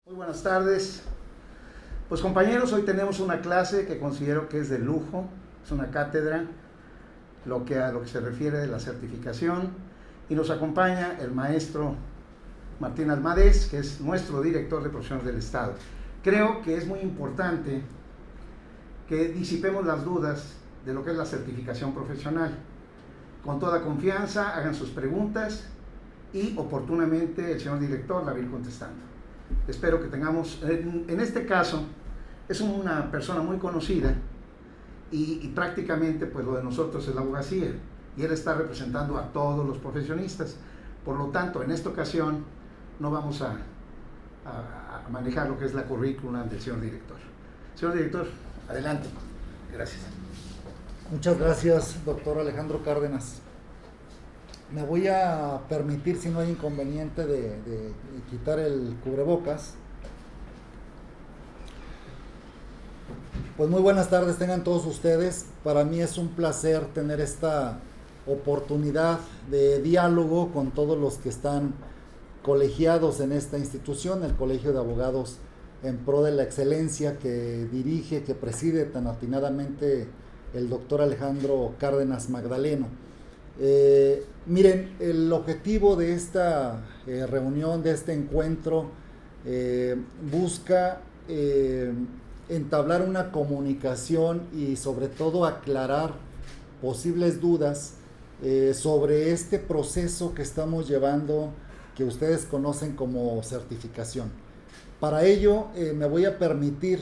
Muy buenas tardes. Pues compañeros, hoy tenemos una clase que considero que es de lujo, es una cátedra, a lo que se refiere de la certificación, y nos acompaña el maestro Martín Almadés, que es nuestro director de profesiones del Estado. Creo que es muy importante que disipemos las dudas de lo que es la certificación profesional. Con toda confianza, hagan sus preguntas y oportunamente el señor director la va a ir contestando. Espero que tengamos, en este caso, es una persona muy conocida y prácticamente pues lo de nosotros es la abogacía y él está representando a todos los profesionistas. Por lo tanto, en esta ocasión no vamos a manejar lo que es la currícula del señor director. Señor director, adelante. Gracias. Muchas gracias, doctor Alejandro Cárdenas. Me voy a permitir, si no hay inconveniente, de quitar el cubrebocas. Pues muy buenas tardes tengan todos ustedes. Para mí es un placer tener esta oportunidad de diálogo con todos los que están colegiados en esta institución, el Colegio de Abogados en Pro de la Excelencia, que dirige, que preside tan atinadamente el doctor Alejandro Cárdenas Magdaleno. Miren, el objetivo de esta reunión, de este encuentro, busca entablar una comunicación y sobre todo aclarar posibles dudas sobre este proceso que estamos llevando, que ustedes conocen como certificación. Para ello me voy a permitir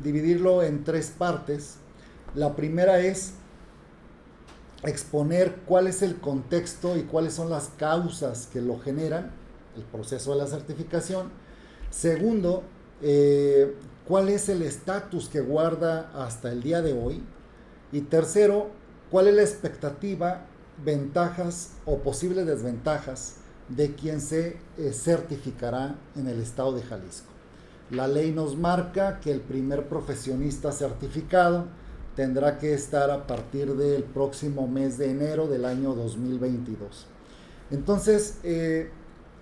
dividirlo en tres partes. La primera es exponer cuál es el contexto y cuáles son las causas que lo generan, el proceso de la certificación. Segundo, cuál es el estatus que guarda hasta el día de hoy. Y tercero, cuál es la expectativa, ventajas o posibles desventajas de quien se certificará en el estado de Jalisco. La ley nos marca que el primer profesionista certificado tendrá que estar a partir del próximo mes de enero del año 2022. Entonces,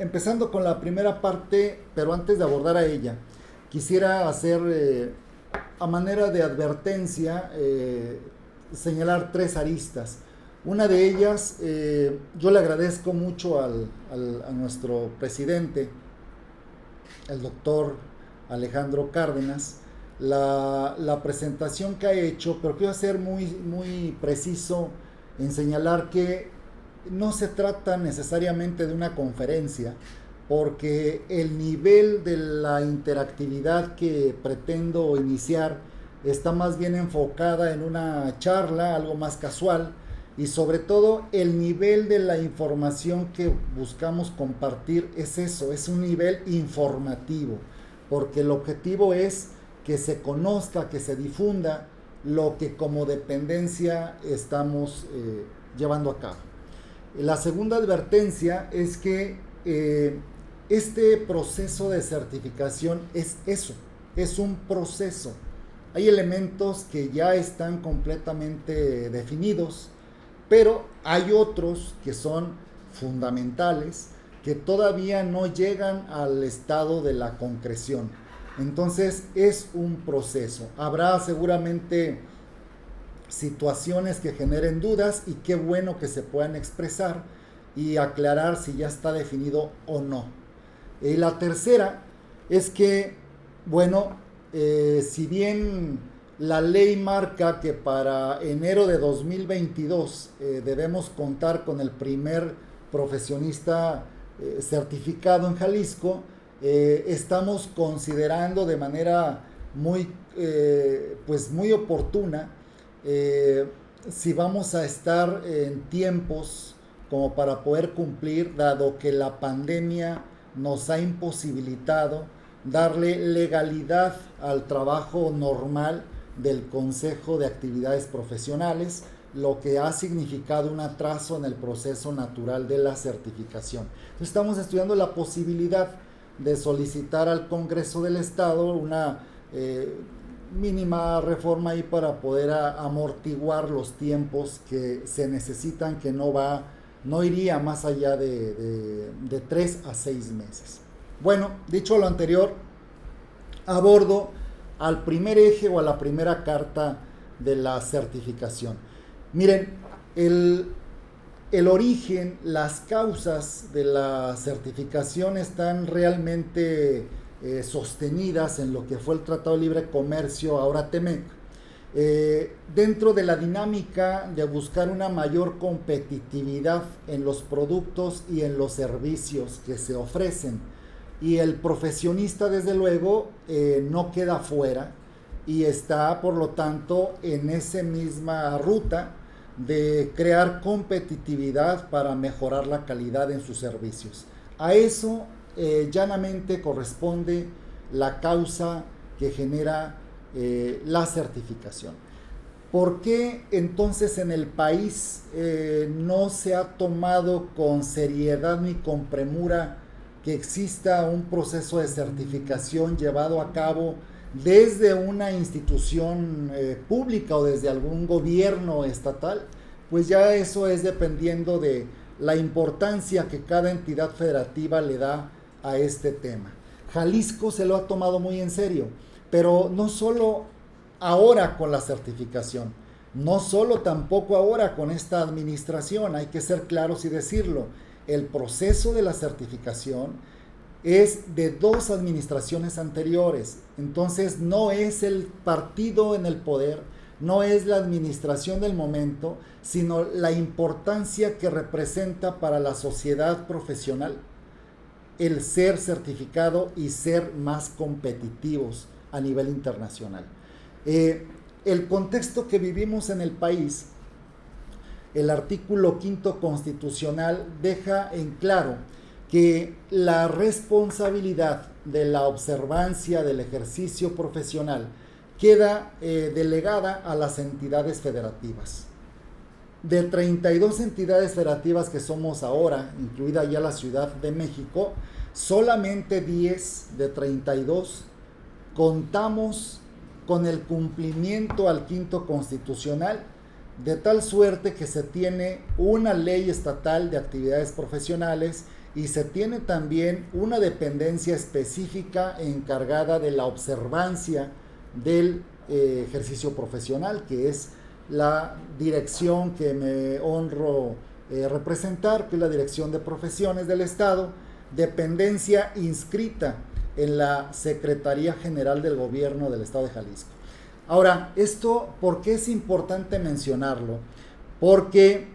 empezando con la primera parte, pero antes de abordar a ella, quisiera hacer, a manera de advertencia, señalar tres aristas. Una de ellas, yo le agradezco mucho a nuestro presidente, el doctor Alejandro Cárdenas, la presentación que ha hecho, pero quiero ser muy preciso en señalar que no se trata necesariamente de una conferencia, porque el nivel de la interactividad que pretendo iniciar está más bien enfocada en una charla, algo más casual, y sobre todo el nivel de la información que buscamos compartir es eso, es un nivel informativo, porque el objetivo es que se conozca, que se difunda lo que como dependencia estamos llevando a cabo. La segunda advertencia es que este proceso de certificación es eso, es un proceso. Hay elementos que ya están completamente definidos, pero hay otros que son fundamentales, que todavía no llegan al estado de la concreción. Entonces es un proceso. Habrá seguramente situaciones que generen dudas y qué bueno que se puedan expresar y aclarar si ya está definido o no. La tercera es que, bueno, si bien la ley marca que para enero de 2022 debemos contar con el primer profesionista certificado en Jalisco, estamos considerando de manera muy oportuna si vamos a estar en tiempos como para poder cumplir, dado que la pandemia nos ha imposibilitado darle legalidad al trabajo normal del Consejo de Actividades Profesionales, lo que ha significado un atraso en el proceso natural de la certificación. Entonces, estamos estudiando la posibilidad de solicitar al Congreso del Estado una mínima reforma ahí para poder amortiguar los tiempos que se necesitan, que no iría más allá de 3 a 6 meses. Bueno, dicho lo anterior, abordo al primer eje o a la primera carta de la certificación. Miren, el origen, las causas de la certificación están realmente sostenidas en lo que fue el Tratado de Libre Comercio, ahora TEMEC, dentro de la dinámica de buscar una mayor competitividad en los productos y en los servicios que se ofrecen. Y el profesionista, desde luego, no queda fuera y está, por lo tanto, en esa misma ruta de crear competitividad para mejorar la calidad en sus servicios. A eso llanamente corresponde la causa que genera la certificación. ¿Por qué entonces en el país no se ha tomado con seriedad ni con premura que exista un proceso de certificación llevado a cabo desde una institución pública o desde algún gobierno estatal? Pues ya eso es dependiendo de la importancia que cada entidad federativa le da a este tema. Jalisco se lo ha tomado muy en serio, pero no solo ahora con la certificación, no solo tampoco ahora con esta administración, hay que ser claros y decirlo. El proceso de la certificación es de 2 administraciones anteriores, entonces no es el partido en el poder, no es la administración del momento, sino la importancia que representa para la sociedad profesional el ser certificado y ser más competitivos a nivel internacional. El contexto que vivimos en el país, el artículo 5º constitucional deja en claro que la responsabilidad de la observancia del ejercicio profesional queda delegada a las entidades federativas. De 32 entidades federativas que somos ahora, incluida ya la Ciudad de México, solamente 10 de 32 contamos con el cumplimiento al 5º constitucional, de tal suerte que se tiene una ley estatal de actividades profesionales y se tiene también una dependencia específica encargada de la observancia del ejercicio profesional, que es la dirección que me honro representar, que es la Dirección de Profesiones del Estado, dependencia inscrita en la Secretaría General del Gobierno del Estado de Jalisco. Ahora, esto, ¿por qué es importante mencionarlo? Porque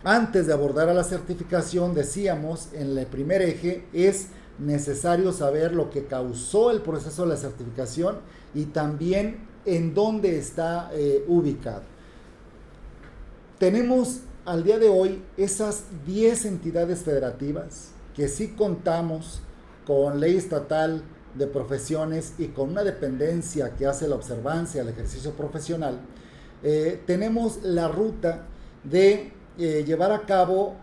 antes de abordar a la certificación, decíamos en el primer eje, es necesario saber lo que causó el proceso de la certificación y también en dónde está ubicado. Tenemos al día de hoy esas 10 entidades federativas que sí contamos con ley estatal de profesiones y con una dependencia que hace la observancia del ejercicio profesional. Tenemos la ruta de llevar a cabo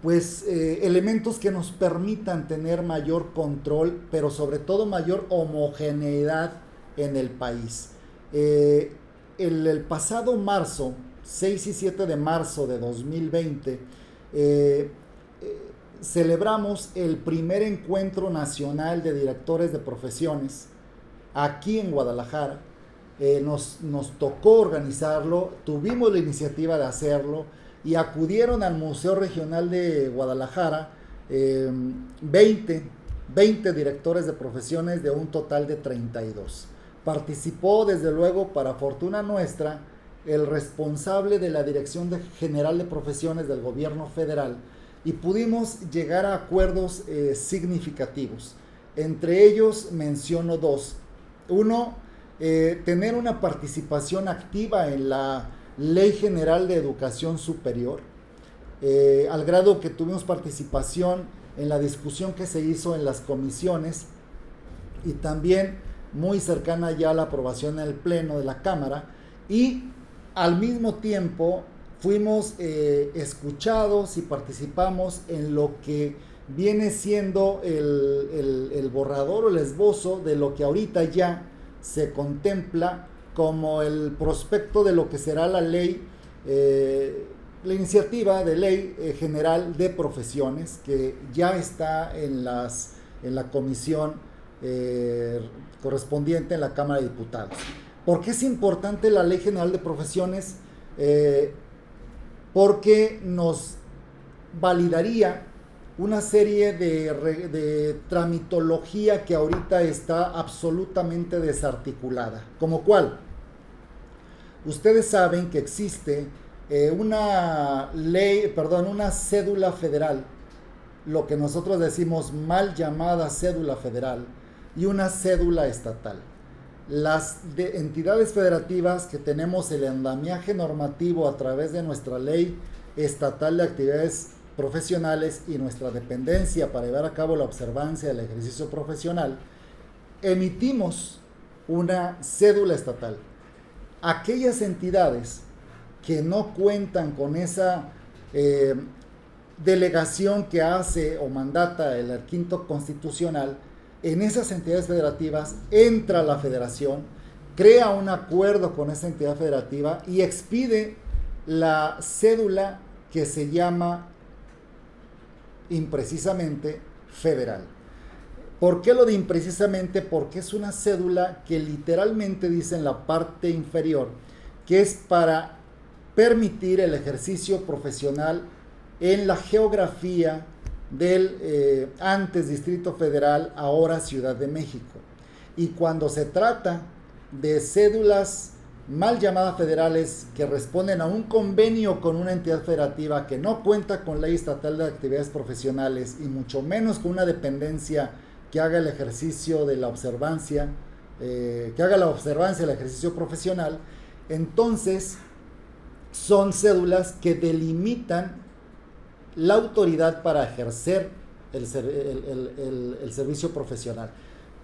elementos que nos permitan tener mayor control, pero sobre todo mayor homogeneidad en el país. El pasado marzo, 6 y 7 de marzo de 2020, celebramos el primer encuentro nacional de directores de profesiones aquí en Guadalajara. Nos tocó organizarlo, tuvimos la iniciativa de hacerlo y acudieron al Museo Regional de Guadalajara 20 directores de profesiones de un total de 32. Participó, desde luego, para fortuna nuestra, el responsable de la Dirección General de Profesiones del Gobierno Federal y pudimos llegar a acuerdos significativos. Entre ellos menciono 2. Uno, tener una participación activa en la Ley General de Educación Superior, al grado que tuvimos participación en la discusión que se hizo en las comisiones y también muy cercana ya a la aprobación en el Pleno de la Cámara, y al mismo tiempo fuimos escuchados y participamos en lo que viene siendo el borrador o el esbozo de lo que ahorita ya se contempla como el prospecto de lo que será la ley la iniciativa de ley general de profesiones que ya está en la comisión correspondiente en la Cámara de Diputados. ¿Por qué es importante la ley general de profesiones? Porque nos validaría una serie de tramitología que ahorita está absolutamente desarticulada. ¿Como cuál? Ustedes saben que existe una cédula federal, lo que nosotros decimos mal llamada cédula federal, y una cédula estatal. Las entidades federativas que tenemos el andamiaje normativo a través de nuestra ley estatal de actividades profesionales y nuestra dependencia para llevar a cabo la observancia del ejercicio profesional, emitimos una cédula estatal. Aquellas entidades que no cuentan con esa delegación que hace o mandata el quinto constitucional, en esas entidades federativas entra la federación, crea un acuerdo con esa entidad federativa y expide la cédula que se llama imprecisamente federal. ¿Por qué lo de imprecisamente? Porque es una cédula que literalmente dice en la parte inferior que es para permitir el ejercicio profesional en la geografía del antes Distrito Federal, ahora Ciudad de México. Y cuando se trata de cédulas mal llamadas federales que responden a un convenio con una entidad federativa que no cuenta con ley estatal de actividades profesionales y mucho menos con una dependencia que haga el ejercicio de la observancia, del ejercicio profesional, entonces son cédulas que delimitan la autoridad para ejercer el servicio profesional,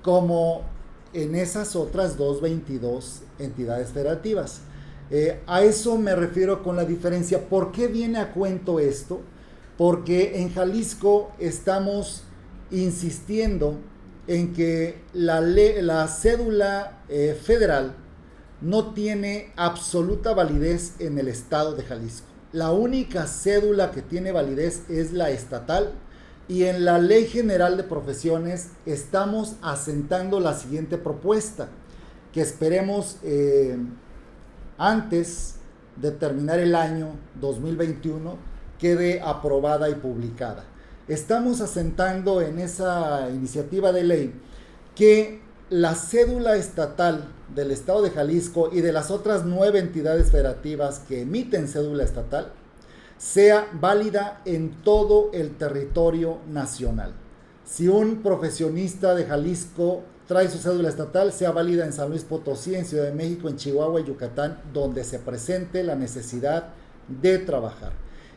como en esas otras 222 entidades federativas. A eso me refiero con la diferencia. ¿Por qué viene a cuento esto? Porque en Jalisco estamos insistiendo en que la cédula federal no tiene absoluta validez en el estado de Jalisco. La única cédula que tiene validez es la estatal, y en la Ley General de Profesiones estamos asentando la siguiente propuesta, que esperemos antes de terminar el año 2021 quede aprobada y publicada. Estamos asentando en esa iniciativa de ley que la cédula estatal del estado de Jalisco y de las otras 9 entidades federativas que emiten cédula estatal sea válida en todo el territorio nacional. Si un profesionista de Jalisco trae su cédula estatal, sea válida en San Luis Potosí, en Ciudad de México, en Chihuahua y Yucatán, donde se presente la necesidad de trabajar.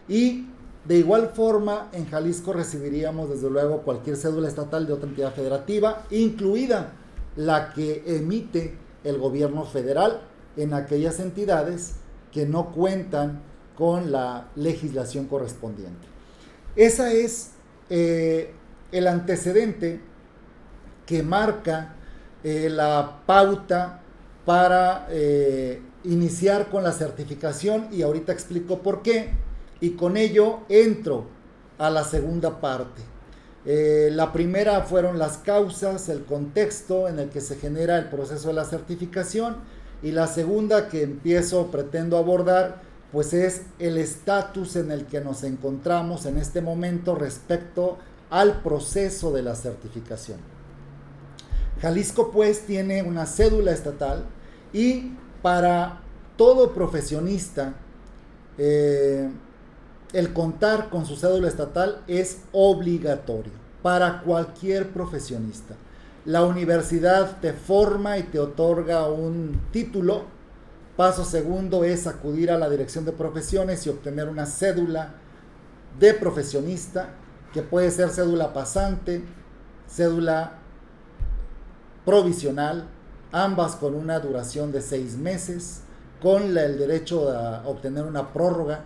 Y de igual forma, en Jalisco recibiríamos desde luego cualquier cédula estatal de otra entidad federativa, incluida la que emite el gobierno federal en aquellas entidades que no cuentan con la legislación correspondiente. Esa es el antecedente que marca la pauta para iniciar con la certificación, y ahorita explico por qué, y con ello entro a la segunda parte. La primera fueron las causas, el contexto en el que se genera el proceso de la certificación, y la segunda que pretendo abordar, pues es el estatus en el que nos encontramos en este momento respecto al proceso de la certificación. Jalisco pues tiene una cédula estatal, y para todo profesionista el contar con su cédula estatal es obligatorio para cualquier profesionista. La universidad te forma y te otorga un título. Paso segundo es acudir a la Dirección de Profesiones y obtener una cédula de profesionista, que puede ser cédula pasante, cédula provisional, ambas con una duración de 6 meses, con el derecho a obtener una prórroga.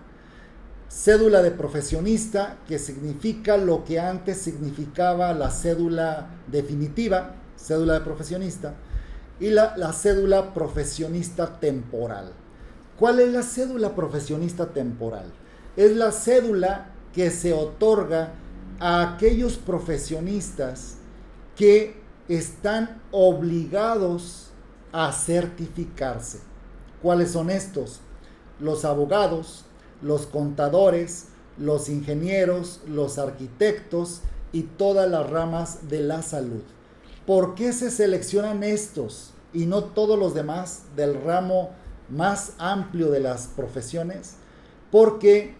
Cédula de profesionista, que significa lo que antes significaba la cédula definitiva, cédula de profesionista, y la cédula profesionista temporal. ¿Cuál es la cédula profesionista temporal? es la cédula que se otorga a aquellos profesionistas que están obligados a certificarse. ¿Cuáles son estos? Los abogados, los contadores, los ingenieros, los arquitectos y todas las ramas de la salud. ¿Por qué se seleccionan estos y no todos los demás del ramo más amplio de las profesiones? Porque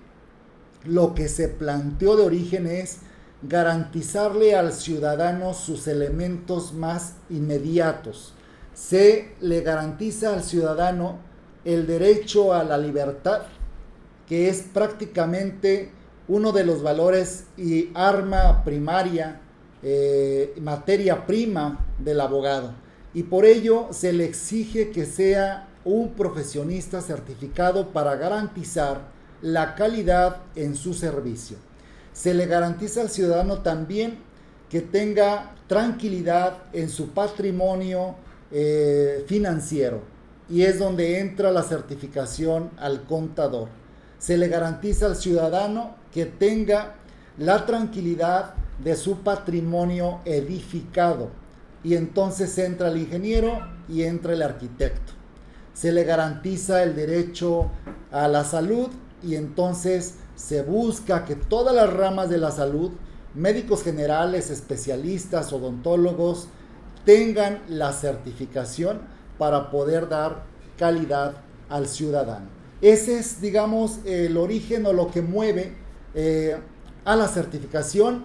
lo que se planteó de origen es garantizarle al ciudadano sus elementos más inmediatos. Se le garantiza al ciudadano el derecho a la libertad, que es prácticamente uno de los valores y arma primaria, materia prima del abogado. Y por ello se le exige que sea un profesionista certificado para garantizar la calidad en su servicio. Se le garantiza al ciudadano también que tenga tranquilidad en su patrimonio financiero, y es donde entra la certificación al contador. Se le garantiza al ciudadano que tenga la tranquilidad de su patrimonio edificado, y entonces entra el ingeniero y entra el arquitecto. Se le garantiza el derecho a la salud, y entonces se busca que todas las ramas de la salud, médicos generales, especialistas, odontólogos, tengan la certificación para poder dar calidad al ciudadano. Ese es, digamos, el origen o lo que mueve a la certificación,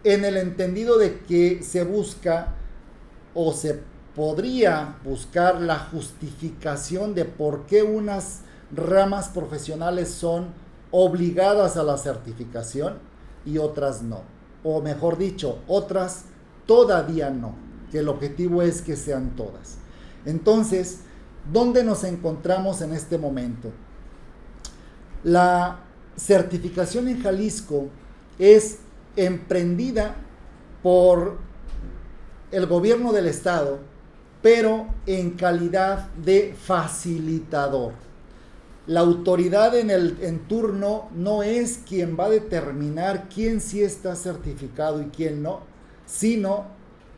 en el entendido de que se busca o se podría buscar la justificación de por qué unas ramas profesionales son obligadas a la certificación y otras no, o mejor dicho, otras todavía no, que el objetivo es que sean todas. Entonces, ¿dónde nos encontramos en este momento? La certificación en Jalisco es emprendida por el gobierno del estado, pero en calidad de facilitador. La autoridad en turno no es quien va a determinar quién sí está certificado y quién no, sino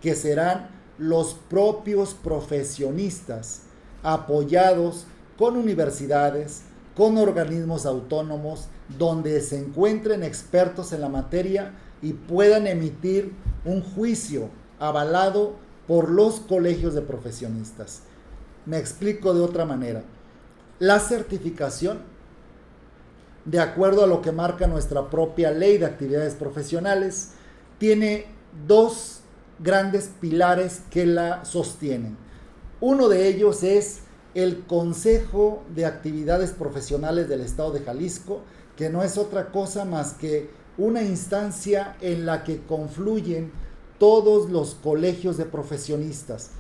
que serán los propios profesionistas, apoyados con universidades, con organismos autónomos, donde se encuentren expertos en la materia y puedan emitir un juicio avalado por los colegios de profesionistas. Me explico de otra manera. La certificación, de acuerdo a lo que marca nuestra propia ley de actividades profesionales, tiene dos grandes pilares que la sostienen. Uno de ellos es el Consejo de Actividades Profesionales del Estado de Jalisco, que no es otra cosa más que una instancia en la que confluyen todos los colegios de profesionistas,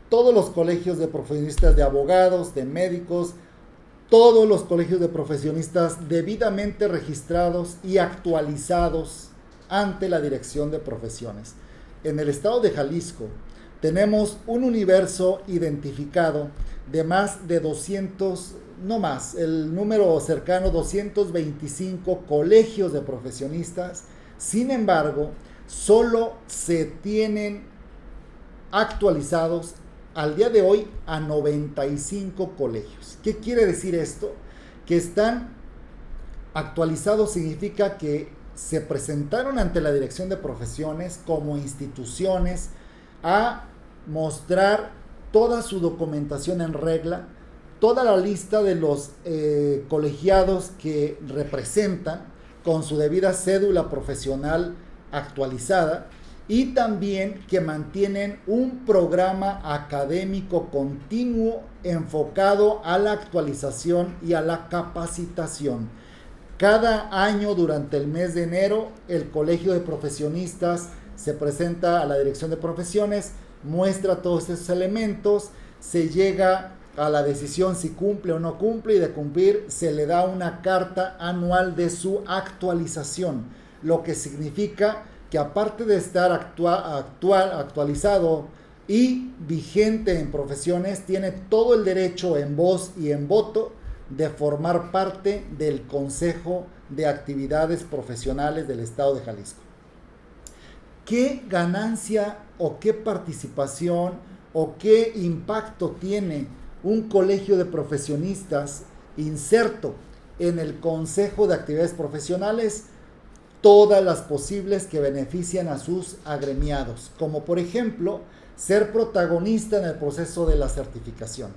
todos los colegios de profesionistas de abogados, de médicos, todos los colegios de profesionistas debidamente registrados y actualizados ante la Dirección de Profesiones. En el estado de Jalisco tenemos un universo identificado de más de 200, no más, el número cercano, 225 colegios de profesionistas. Sin embargo, solo se tienen actualizados al día de hoy a 95 colegios. ¿Qué quiere decir esto? Que están actualizados significa que se presentaron ante la Dirección de Profesiones como instituciones a mostrar toda su documentación en regla, toda la lista de los colegiados que representan con su debida cédula profesional actualizada, y también que mantienen un programa académico continuo enfocado a la actualización y a la capacitación. Cada año durante el mes de enero el Colegio de Profesionistas se presenta a la Dirección de Profesiones, muestra todos esos elementos, se llega a la decisión si cumple o no cumple, y de cumplir se le da una carta anual de su actualización, lo que significa que aparte de estar actualizado y vigente en profesiones, tiene todo el derecho en voz y en voto de formar parte del Consejo de Actividades Profesionales del Estado de Jalisco. ¿Qué ganancia o qué participación o qué impacto tiene un colegio de profesionistas inserto en el Consejo de Actividades Profesionales? Todas las posibles que benefician a sus agremiados, como por ejemplo, ser protagonista en el proceso de la certificación.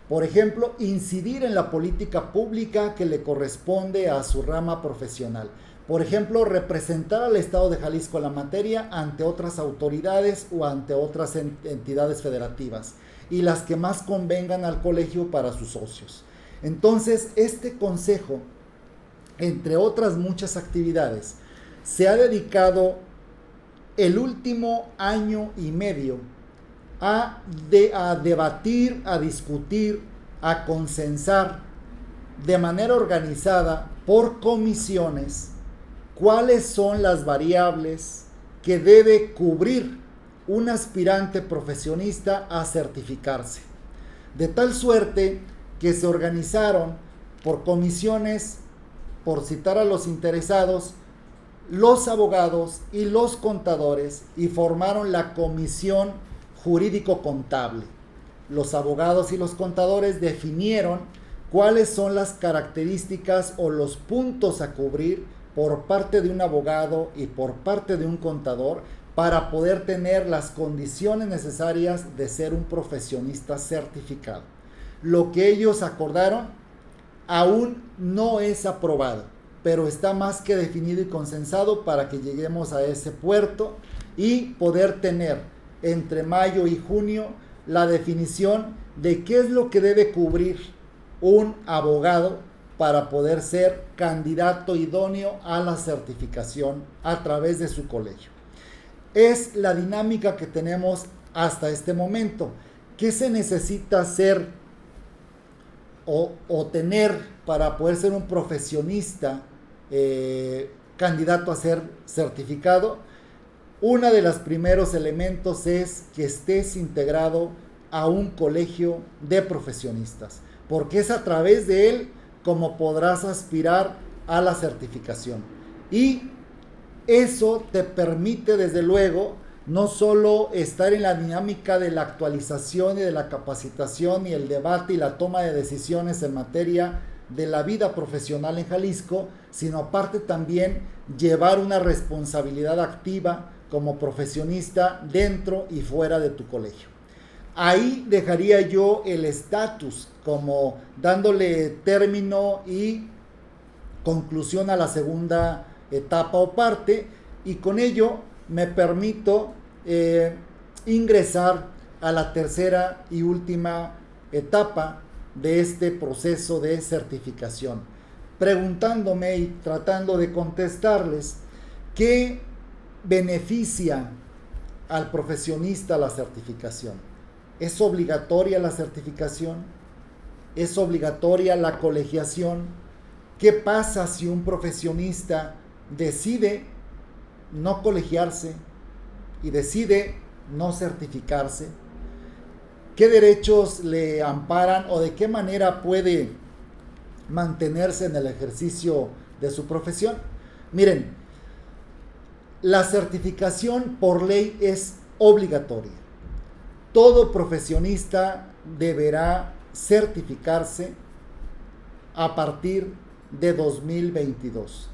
Por ejemplo, incidir en la política pública que le corresponde a su rama profesional. Por ejemplo, representar al Estado de Jalisco en la materia ante otras autoridades o ante otras entidades federativas y las que más convengan al colegio para sus socios. Entonces, este consejo, entre otras muchas actividades, se ha dedicado el último año y medio a debatir, a discutir, a consensar de manera organizada por comisiones cuáles son las variables que debe cubrir un aspirante profesionista a certificarse. De tal suerte que se organizaron por comisiones, por citar a los interesados, los abogados y los contadores, y formaron la comisión jurídico-contable. Los abogados y los contadores definieron cuáles son las características o los puntos a cubrir por parte de un abogado y por parte de un contador para poder tener las condiciones necesarias de ser un profesionista certificado. Lo que ellos acordaron aún no es aprobado, pero está más que definido y consensado para que lleguemos a ese puerto y poder tener entre mayo y junio la definición de qué es lo que debe cubrir un abogado para poder ser candidato idóneo a la certificación a través de su colegio. Es la dinámica que tenemos hasta este momento. ¿Qué se necesita hacer o tener para poder ser un profesionista candidato a ser certificado? Uno de los primeros elementos es que estés integrado a un colegio de profesionistas, porque es a través de él como podrás aspirar a la certificación. Y eso te permite, desde luego, no solo estar en la dinámica de la actualización y de la capacitación y el debate y la toma de decisiones en materia de la vida profesional en Jalisco, sino aparte también llevar una responsabilidad activa como profesionista dentro y fuera de tu colegio. Ahí dejaría yo el estatus como dándole término y conclusión a la segunda etapa o parte, y con ello me permito ingresar a la tercera y última etapa de este proceso de certificación, preguntándome y tratando de contestarles qué beneficia al profesionista la certificación. ¿Es obligatoria la certificación? ¿Es obligatoria la colegiación? ¿Qué pasa si un profesionista decide no colegiarse y decide no certificarse? ¿Qué derechos le amparan o de qué manera puede mantenerse en el ejercicio de su profesión? Miren, la certificación por ley es obligatoria. Todo profesionista deberá certificarse a partir de 2022.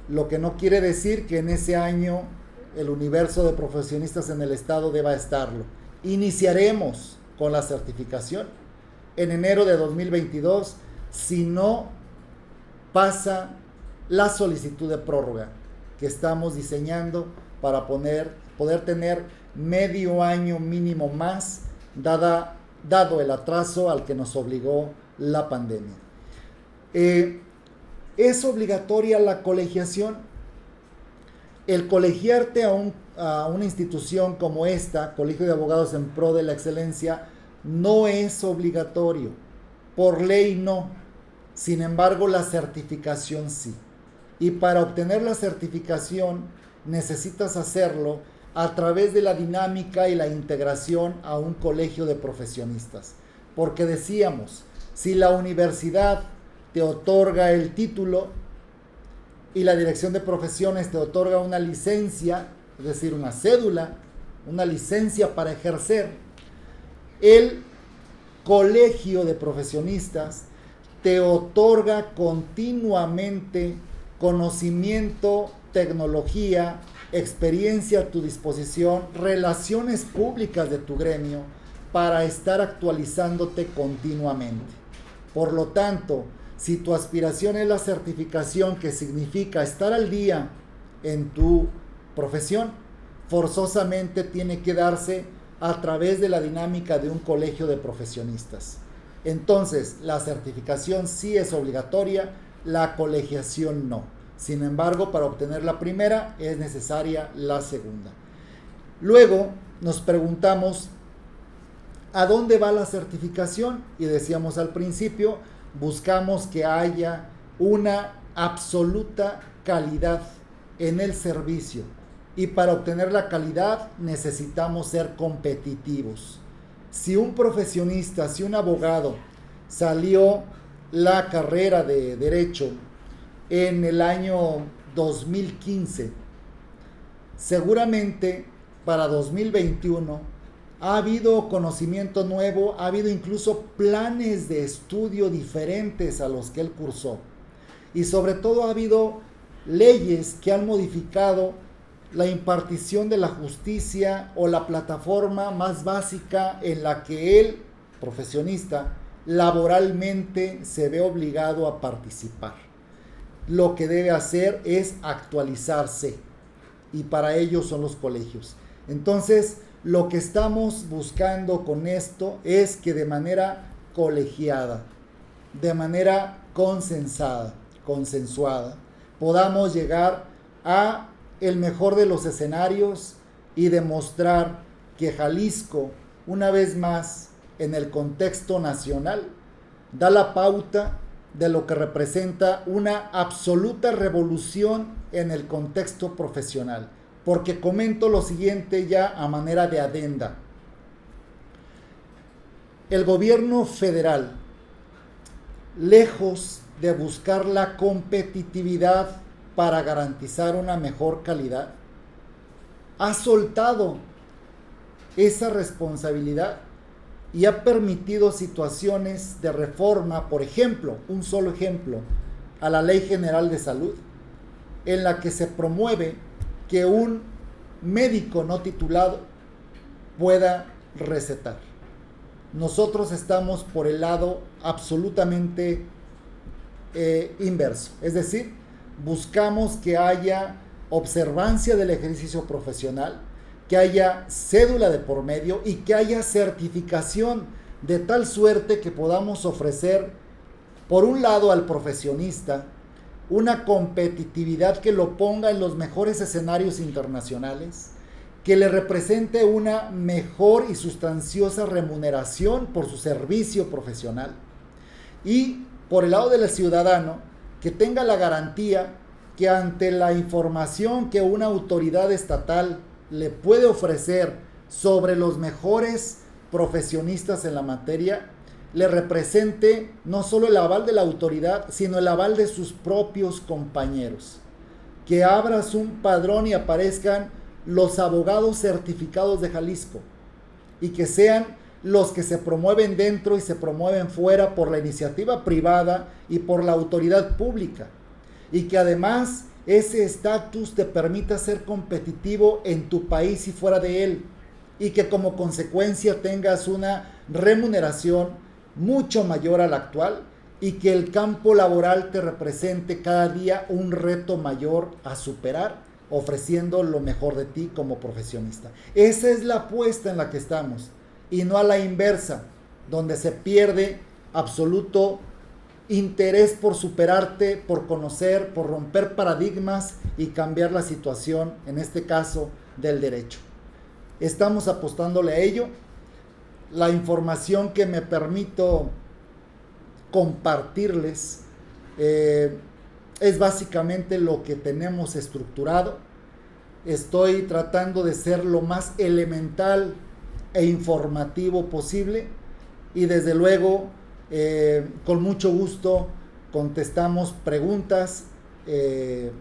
Lo que no quiere decir que en ese año el universo de profesionistas en el estado deba estarlo. Iniciaremos con la certificación en enero de 2022 si no pasa la solicitud de prórroga que estamos diseñando para poder tener medio año mínimo más, dado el atraso al que nos obligó la pandemia. ¿Es obligatoria la colegiación? El colegiarte a una institución como esta, Colegio de Abogados en Pro de la Excelencia, no es obligatorio. Por ley no. Sin embargo, la certificación sí. Y para obtener la certificación necesitas hacerlo a través de la dinámica y la integración a un colegio de profesionistas. Porque decíamos, si la universidad te otorga el título y la Dirección de Profesiones te otorga una licencia, es decir, una cédula, una licencia para ejercer. El Colegio de Profesionistas te otorga continuamente conocimiento, tecnología, experiencia a tu disposición, relaciones públicas de tu gremio para estar actualizándote continuamente. Por lo tanto, si tu aspiración es la certificación, que significa estar al día en tu profesión, forzosamente tiene que darse a través de la dinámica de un colegio de profesionistas. Entonces, la certificación sí es obligatoria, la colegiación no. Sin embargo, para obtener la primera es necesaria la segunda. Luego nos preguntamos, ¿a dónde va la certificación? Y decíamos al principio, buscamos que haya una absoluta calidad en el servicio. Y para obtener la calidad necesitamos ser competitivos. Si un profesionista, si un abogado salió la carrera de Derecho en el año 2015, seguramente para 2021 ha habido conocimiento nuevo, ha habido incluso planes de estudio diferentes a los que él cursó. Y sobre todo ha habido leyes que han modificado la impartición de la justicia o la plataforma más básica en la que el profesionista laboralmente se ve obligado a participar. Lo que debe hacer es actualizarse, y para ello son los colegios. Entonces, lo que estamos buscando con esto es que de manera colegiada, de manera consensuada, podamos llegar a el mejor de los escenarios y demostrar que Jalisco, una vez más, en el contexto nacional, da la pauta de lo que representa una absoluta revolución en el contexto profesional. Porque comento lo siguiente ya a manera de adenda. El gobierno federal, lejos de buscar la competitividad para garantizar una mejor calidad, ha soltado esa responsabilidad y ha permitido situaciones de reforma, por ejemplo, un solo ejemplo, a la Ley General de Salud, en la que se promueve que un médico no titulado pueda recetar. Nosotros estamos por el lado absolutamente inverso, es decir, buscamos que haya observancia del ejercicio profesional, que haya cédula de por medio y que haya certificación, de tal suerte que podamos ofrecer, por un lado, al profesionista una competitividad que lo ponga en los mejores escenarios internacionales, que le represente una mejor y sustanciosa remuneración por su servicio profesional, y por el lado del ciudadano, que tenga la garantía que ante la información que una autoridad estatal le puede ofrecer sobre los mejores profesionistas en la materia, le represente no solo el aval de la autoridad, sino el aval de sus propios compañeros. Que abras un padrón y aparezcan los abogados certificados de Jalisco, y que sean los que se promueven dentro y se promueven fuera por la iniciativa privada y por la autoridad pública, y que además ese estatus te permita ser competitivo en tu país y fuera de él, y que como consecuencia tengas una remuneración mucho mayor a la actual, y que el campo laboral te represente cada día un reto mayor a superar, ofreciendo lo mejor de ti como profesionista. Esa es la apuesta en la que estamos, y no a la inversa, donde se pierde absoluto interés por superarte, por conocer, por romper paradigmas y cambiar la situación, en este caso, del derecho. Estamos apostándole a ello. La información que me permito compartirles es básicamente lo que tenemos estructurado. Estoy tratando de ser lo más elemental e informativo posible, y desde luego con mucho gusto contestamos preguntas,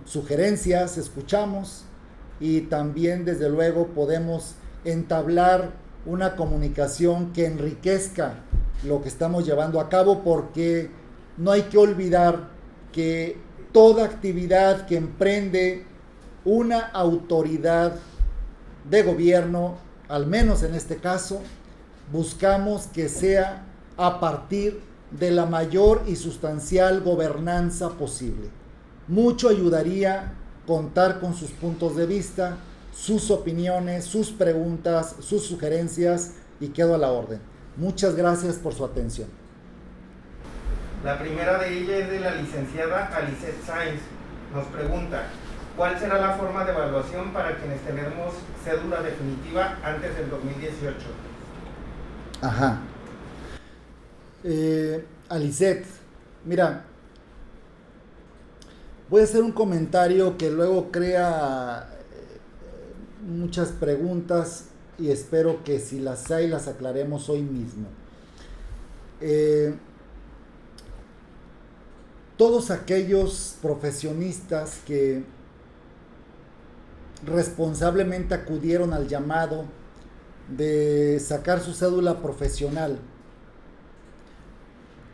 sugerencias, escuchamos y también desde luego podemos entablar una comunicación que enriquezca lo que estamos llevando a cabo, porque no hay que olvidar que toda actividad que emprende una autoridad de gobierno, al menos en este caso, buscamos que sea a partir de la mayor y sustancial gobernanza posible. Mucho ayudaría contar con sus puntos de vista, sus opiniones, sus preguntas, sus sugerencias, y quedo a la orden. Muchas gracias por su atención. La primera de ellas es de la licenciada Alicet Sáenz. Nos pregunta, ¿cuál será la forma de evaluación para quienes tenemos cédula definitiva antes del 2018? Ajá. Alicet, mira, voy a hacer un comentario que luego crea muchas preguntas y espero que si las hay las aclaremos hoy mismo. Todos aquellos profesionistas que responsablemente acudieron al llamado de sacar su cédula profesional,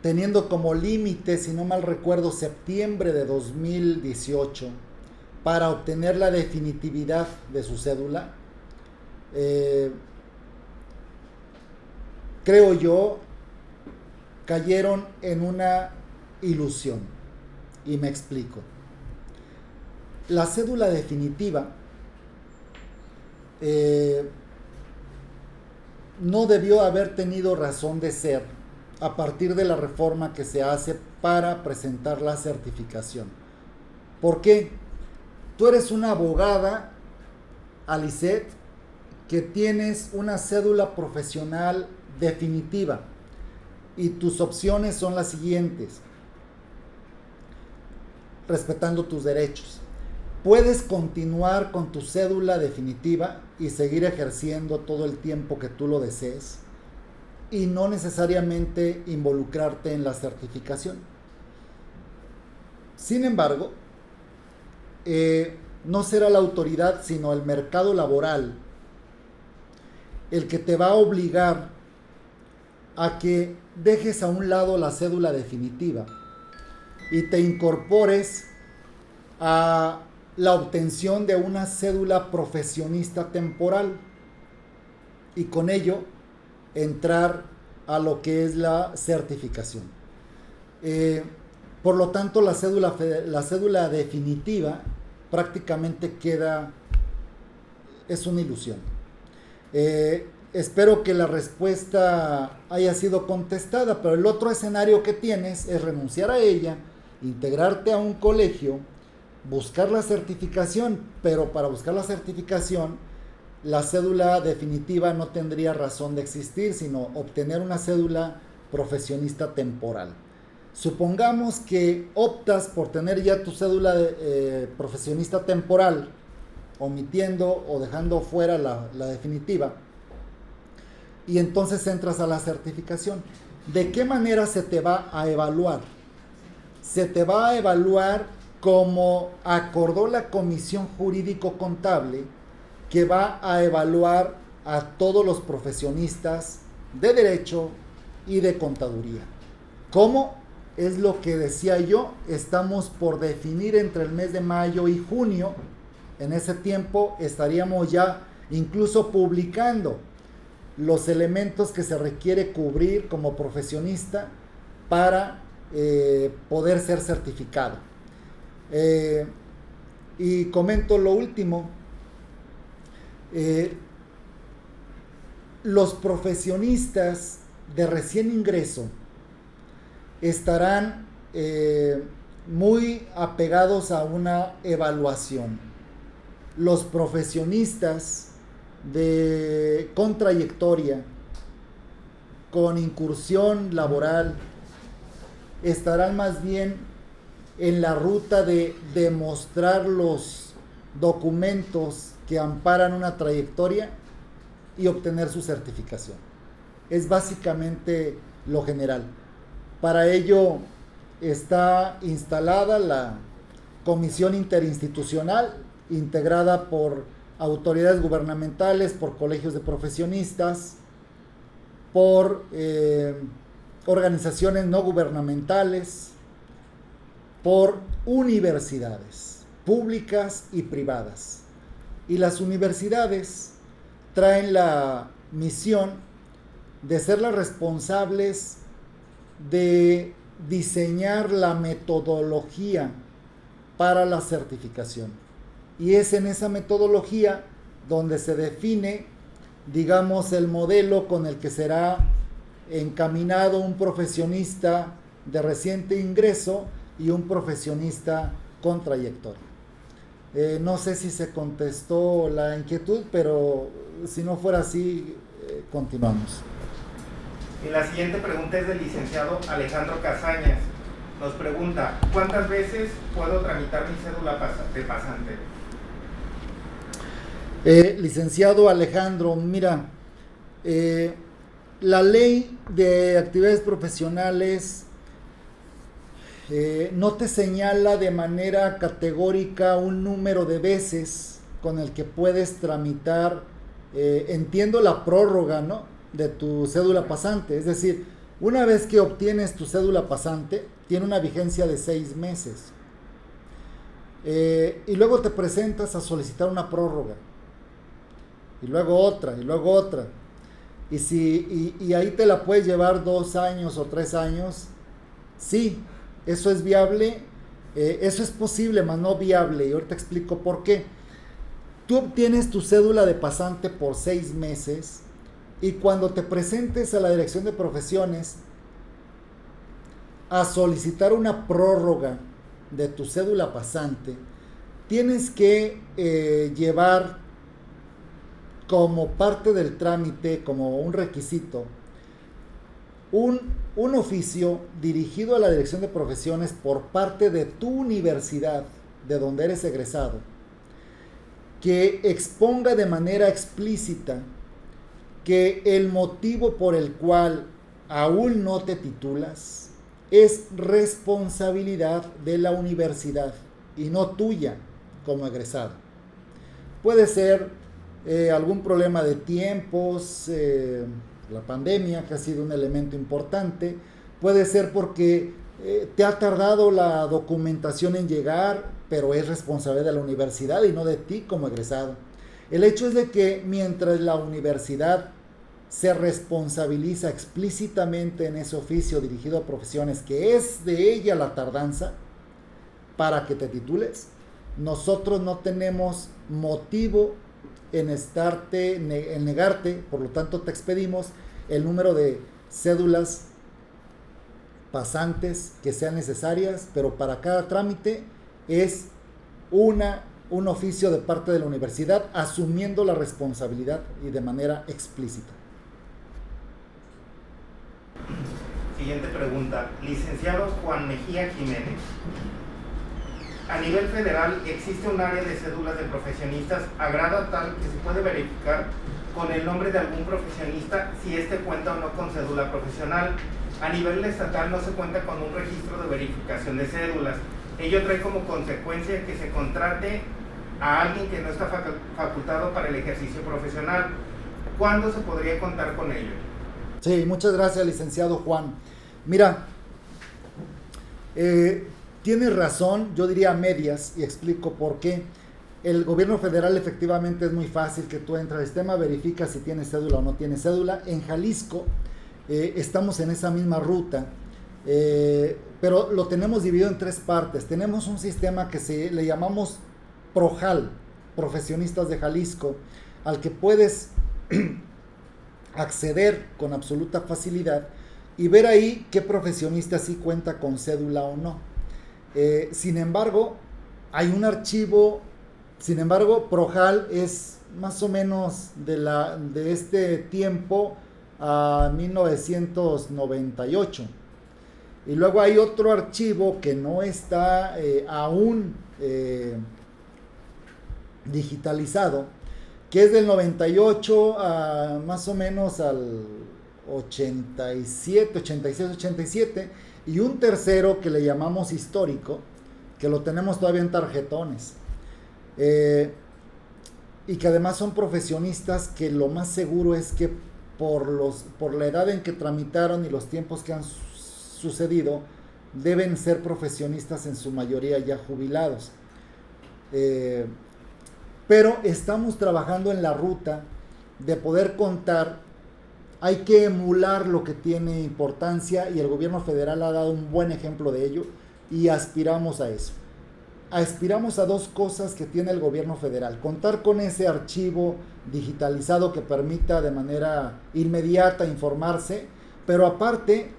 teniendo como límite, si no mal recuerdo, septiembre de 2018, para obtener la definitividad de su cédula, creo yo, cayeron en una ilusión. Y me explico. La cédula definitiva no debió haber tenido razón de ser a partir de la reforma que se hace para presentar la certificación. ¿Por qué? Tú eres una abogada, Alicet, que tienes una cédula profesional definitiva y tus opciones son las siguientes, respetando tus derechos. Puedes continuar con tu cédula definitiva y seguir ejerciendo todo el tiempo que tú lo desees y no necesariamente involucrarte en la certificación. Sin embargo, no será la autoridad, sino el mercado laboral el que te va a obligar a que dejes a un lado la cédula definitiva y te incorpores a la obtención de una cédula profesionista temporal y con ello entrar a lo que es la certificación. Por lo tanto, la cédula definitiva prácticamente es una ilusión. Espero que la respuesta haya sido contestada, pero el otro escenario que tienes es renunciar a ella, integrarte a un colegio, buscar la certificación, pero para buscar la certificación, la cédula definitiva no tendría razón de existir, sino obtener una cédula profesionista temporal. Supongamos que optas por tener ya tu cédula profesionista temporal, omitiendo o dejando fuera la definitiva, y entonces entras a la certificación. ¿De qué manera se te va a evaluar? Se te va a evaluar como acordó la Comisión Jurídico-Contable, que va a evaluar a todos los profesionistas de Derecho y de Contaduría. ¿Cómo? Es lo que decía yo, estamos por definir entre el mes de mayo y junio. En ese tiempo estaríamos ya incluso publicando los elementos que se requiere cubrir como profesionista para poder ser certificado. Y comento lo último. Los profesionistas de recién ingreso estarán muy apegados a una evaluación. Los profesionistas con trayectoria, con incursión laboral, estarán más bien en la ruta de demostrar los documentos que amparan una trayectoria y obtener su certificación. Es básicamente lo general. Para ello, está instalada la comisión interinstitucional, integrada por autoridades gubernamentales, por colegios de profesionistas, por organizaciones no gubernamentales, por universidades públicas y privadas. Y las universidades traen la misión de ser las responsables de diseñar la metodología para la certificación. Y es en esa metodología donde se define, digamos, el modelo con el que será encaminado un profesionista de reciente ingreso y un profesionista con trayectoria. No sé si se contestó la inquietud, pero si no fuera así, continuamos. Y la siguiente pregunta es del licenciado Alejandro Casañas. Nos pregunta, ¿cuántas veces puedo tramitar mi cédula de pasante? Licenciado Alejandro, mira, la ley de actividades profesionales no te señala de manera categórica un número de veces con el que puedes tramitar, entiendo la prórroga, ¿no?, de tu cédula pasante. Es decir, una vez que obtienes tu cédula pasante, tiene una vigencia de 6 meses. Y luego te presentas a solicitar una prórroga. Y luego otra, y luego otra. Y ahí te la puedes llevar 2 años o 3 años. Sí, eso es viable, eso es posible, mas no viable. Y ahorita explico por qué. Tú obtienes tu cédula de pasante por 6 meses y cuando te presentes a la Dirección de Profesiones a solicitar una prórroga de tu cédula pasante, tienes que llevar como parte del trámite, como un requisito, un oficio dirigido a la Dirección de Profesiones por parte de tu universidad, de donde eres egresado, que exponga de manera explícita que el motivo por el cual aún no te titulas es responsabilidad de la universidad y no tuya como egresado. Puede ser algún problema de tiempos, la pandemia, que ha sido un elemento importante. Puede ser porque te ha tardado la documentación en llegar, pero es responsabilidad de la universidad y no de ti como egresado. El hecho es de que mientras la universidad se responsabiliza explícitamente en ese oficio dirigido a profesiones, que es de ella la tardanza para que te titules, nosotros no tenemos motivo en negarte, por lo tanto te expedimos el número de cédulas pasantes que sean necesarias, pero para cada trámite es un oficio de parte de la universidad asumiendo la responsabilidad y de manera explícita. Siguiente pregunta, licenciado Juan Mejía Jiménez. A nivel federal existe un área de cédulas de profesionistas a grado tal que se puede verificar con el nombre de algún profesionista si éste cuenta o no con cédula profesional. A nivel estatal no se cuenta con un registro de verificación de cédulas. Ello trae como consecuencia que se contrate a alguien que no está facultado para el ejercicio profesional. ¿Cuándo se podría contar con ello? Sí, muchas gracias, licenciado Juan. Mira, tienes razón, yo diría a medias, y explico por qué. El gobierno federal efectivamente es muy fácil que tú entres al sistema, verificas si tienes cédula o no tienes cédula. En Jalisco estamos en esa misma ruta, pero lo tenemos dividido en 3 partes. Tenemos un sistema que le llamamos PROJAL, Profesionistas de Jalisco, al que puedes acceder con absoluta facilidad y ver ahí qué profesionista sí cuenta con cédula o no. Sin embargo, hay un archivo, PROJAL es más o menos de este tiempo a 1998. Y luego hay otro archivo que no está aún digitalizado, que es del 98 a más o menos al 87, 86, 87, y un tercero que le llamamos histórico, que lo tenemos todavía en tarjetones, y que además son profesionistas que lo más seguro es que por la edad en que tramitaron y los tiempos que han sucedido, deben ser profesionistas en su mayoría ya jubilados. Pero estamos trabajando en la ruta de poder contar. Hay que emular lo que tiene importancia, y el gobierno federal ha dado un buen ejemplo de ello, y aspiramos a eso. Aspiramos a dos cosas que tiene el gobierno federal: contar con ese archivo digitalizado que permita de manera inmediata informarse, pero aparte,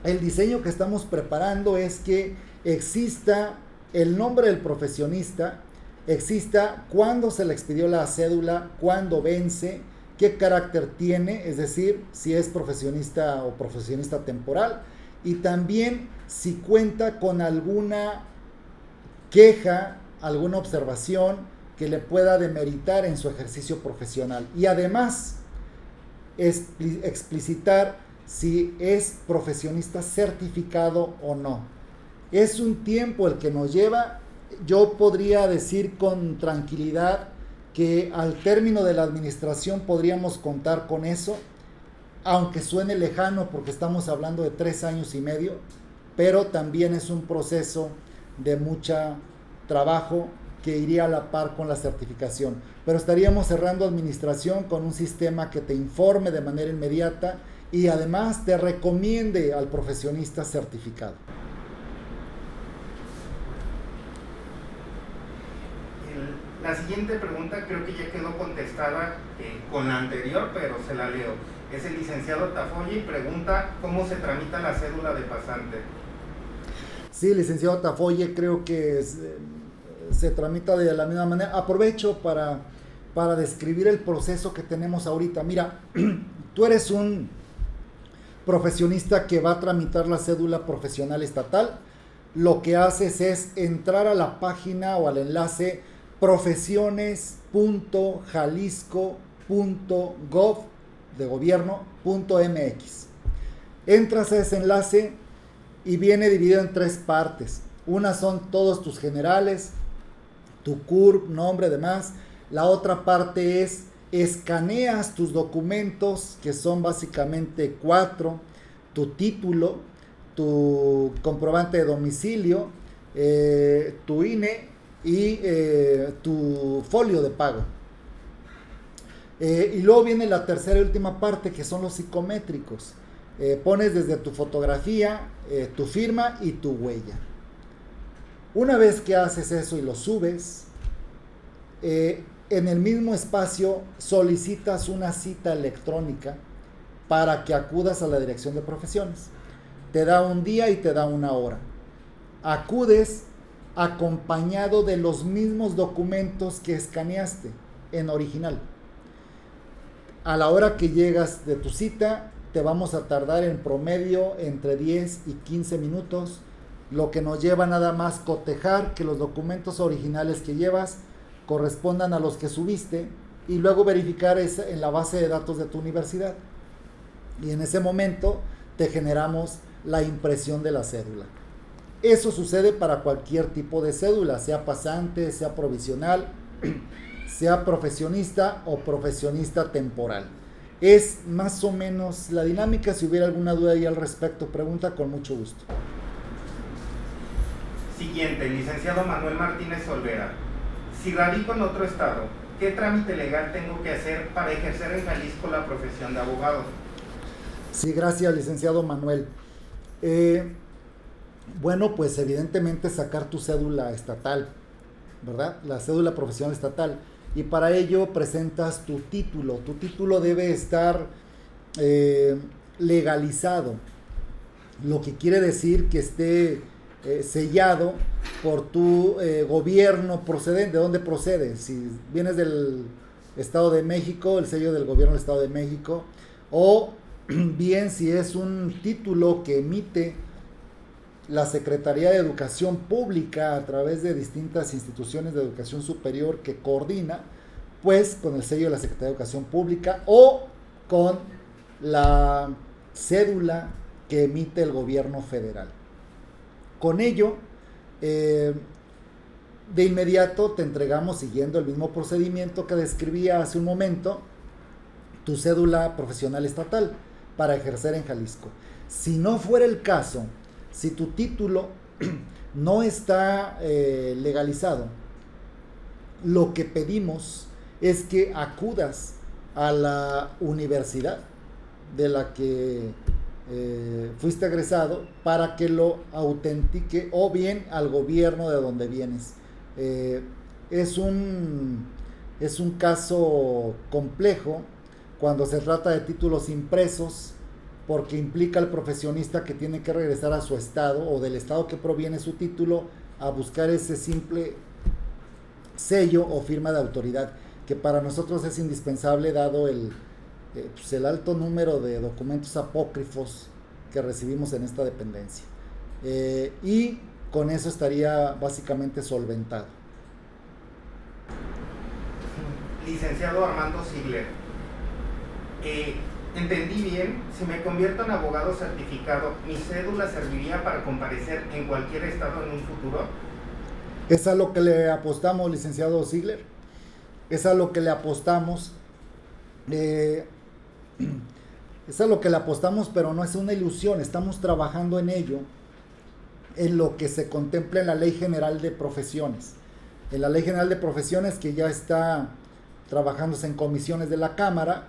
el diseño que estamos preparando es que exista el nombre del profesionista, exista cuándo se le expidió la cédula, cuándo vence, qué carácter tiene, es decir, si es profesionista o profesionista temporal, y también si cuenta con alguna queja, alguna observación que le pueda demeritar en su ejercicio profesional. Y además, explicitar si es profesionista certificado o no. Es un tiempo el que nos lleva. Yo podría decir con tranquilidad que al término de la administración podríamos contar con eso, aunque suene lejano porque estamos hablando de 3 años y medio, pero también es un proceso de mucho trabajo que iría a la par con la certificación. Pero estaríamos cerrando administración con un sistema que te informe de manera inmediata y además te recomiende al profesionista certificado. La siguiente pregunta creo que ya quedó contestada con la anterior, pero se la leo. Es el licenciado Tafoya y pregunta cómo se tramita la cédula de pasante. Sí, licenciado Tafoya, creo que se tramita de la misma manera. Aprovecho para describir el proceso que tenemos ahorita. Mira, tú eres un profesionista que va a tramitar la cédula profesional estatal. Lo que haces es entrar a la página o al enlace profesiones.jalisco.gov de gobierno.mx. Entras a ese enlace y viene dividido en 3 partes. Una son todos tus generales, tu CURP, nombre, demás. La otra parte es escaneas tus documentos, que son básicamente 4: tu título, tu comprobante de domicilio, tu INE y tu folio de pago. Y luego viene la tercera y última parte, que son los psicométricos. Pones desde tu fotografía, tu firma y tu huella. Una vez que haces eso y lo subes, en el mismo espacio solicitas una cita electrónica para que acudas a la dirección de profesiones. Te da un día y te da una hora. Acudes acompañado de los mismos documentos que escaneaste en original. A la hora que llegas de tu cita, te vamos a tardar en promedio entre 10 y 15 minutos, lo que nos lleva nada más cotejar que los documentos originales que llevas correspondan a los que subiste y luego verificar en la base de datos de tu universidad. Y en ese momento te generamos la impresión de la cédula. Eso sucede para cualquier tipo de cédula, sea pasante, sea provisional, sea profesionista o profesionista temporal. Es más o menos la dinámica. Si hubiera alguna duda ahí al respecto, pregunta, con mucho gusto. Siguiente, licenciado Manuel Martínez Olvera. Si radico en otro estado, ¿qué trámite legal tengo que hacer para ejercer en Jalisco la profesión de abogado? Sí, gracias, licenciado Manuel. Bueno, pues evidentemente sacar tu cédula estatal, ¿verdad? La cédula profesional estatal. Y para ello presentas tu título. Tu título debe estar legalizado, lo que quiere decir que esté sellado por tu gobierno procedente. ¿De dónde procede? Si vienes del Estado de México, el sello del gobierno del Estado de México, o bien si es un título que emite la Secretaría de Educación Pública a través de distintas instituciones de educación superior que coordina, pues con el sello de la Secretaría de Educación Pública o con la cédula que emite el gobierno federal. Con ello, de inmediato te entregamos, siguiendo el mismo procedimiento que describía hace un momento, tu cédula profesional estatal para ejercer en Jalisco. Si no fuera el caso, si tu título no está legalizado, lo que pedimos es que acudas a la universidad de la que fuiste egresado para que lo autentique, o bien al gobierno de donde vienes. Es un caso complejo cuando se trata de títulos impresos, porque implica al profesionista que tiene que regresar a su estado o del estado que proviene su título a buscar ese simple sello o firma de autoridad, que para nosotros es indispensable dado el alto número de documentos apócrifos que recibimos en esta dependencia. Y con eso estaría básicamente solventado. Licenciado Armando Ziegler, entendí bien, si me convierto en abogado certificado, ¿mi cédula serviría para comparecer en cualquier estado en un futuro? Es a lo que le apostamos, licenciado Ziegler. Es a lo que le apostamos. Es a lo que le apostamos, pero no es una ilusión. Estamos trabajando en ello, en lo que se contempla en la Ley General de Profesiones. En la Ley General de Profesiones, que ya está trabajándose en comisiones de la Cámara,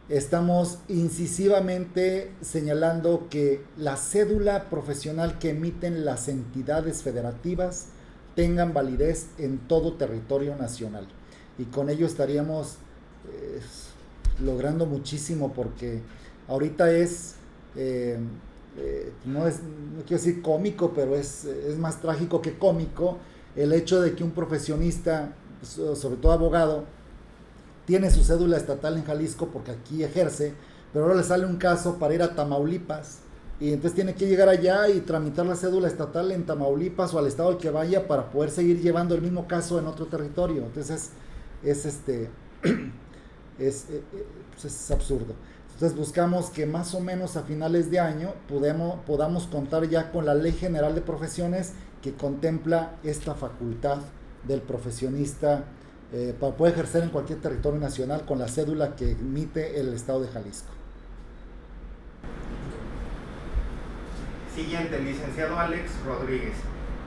estamos incisivamente señalando que la cédula profesional que emiten las entidades federativas tengan validez en todo territorio nacional. Y con ello estaríamos logrando muchísimo, porque ahorita no quiero decir cómico, pero es más trágico que cómico el hecho de que un profesionista, sobre todo abogado, tiene su cédula estatal en Jalisco porque aquí ejerce, pero ahora le sale un caso para ir a Tamaulipas y entonces tiene que llegar allá y tramitar la cédula estatal en Tamaulipas o al estado al que vaya para poder seguir llevando el mismo caso en otro territorio. Entonces es absurdo. Entonces buscamos que más o menos a finales de año podamos contar ya con la Ley General de Profesiones, que contempla esta facultad del profesionista para poder ejercer en cualquier territorio nacional con la cédula que emite el estado de Jalisco. Siguiente, licenciado Alex Rodríguez.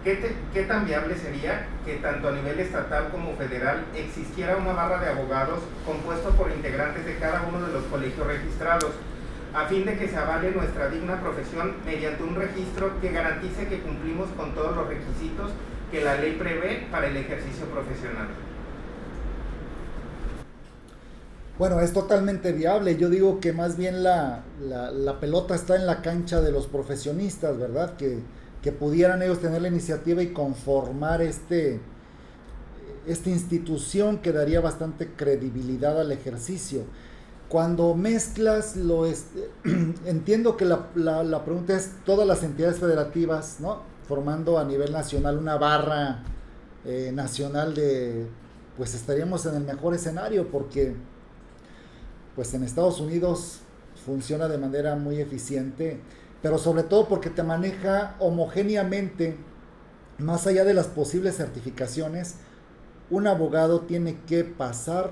¿Qué tan viable sería que tanto a nivel estatal como federal existiera una barra de abogados compuesto por integrantes de cada uno de los colegios registrados, a fin de que se avale nuestra digna profesión mediante un registro que garantice que cumplimos con todos los requisitos que la ley prevé para el ejercicio profesional? Bueno, es totalmente viable. Yo digo que más bien la pelota está en la cancha de los profesionistas, ¿verdad? Que pudieran ellos tener la iniciativa y conformar esta institución que daría bastante credibilidad al ejercicio. Cuando mezclas entiendo que la pregunta es todas las entidades federativas, ¿no?, formando a nivel nacional una barra nacional pues estaríamos en el mejor escenario, porque pues en Estados Unidos funciona de manera muy eficiente, pero sobre todo porque te maneja homogéneamente, más allá de las posibles certificaciones. Un abogado tiene que pasar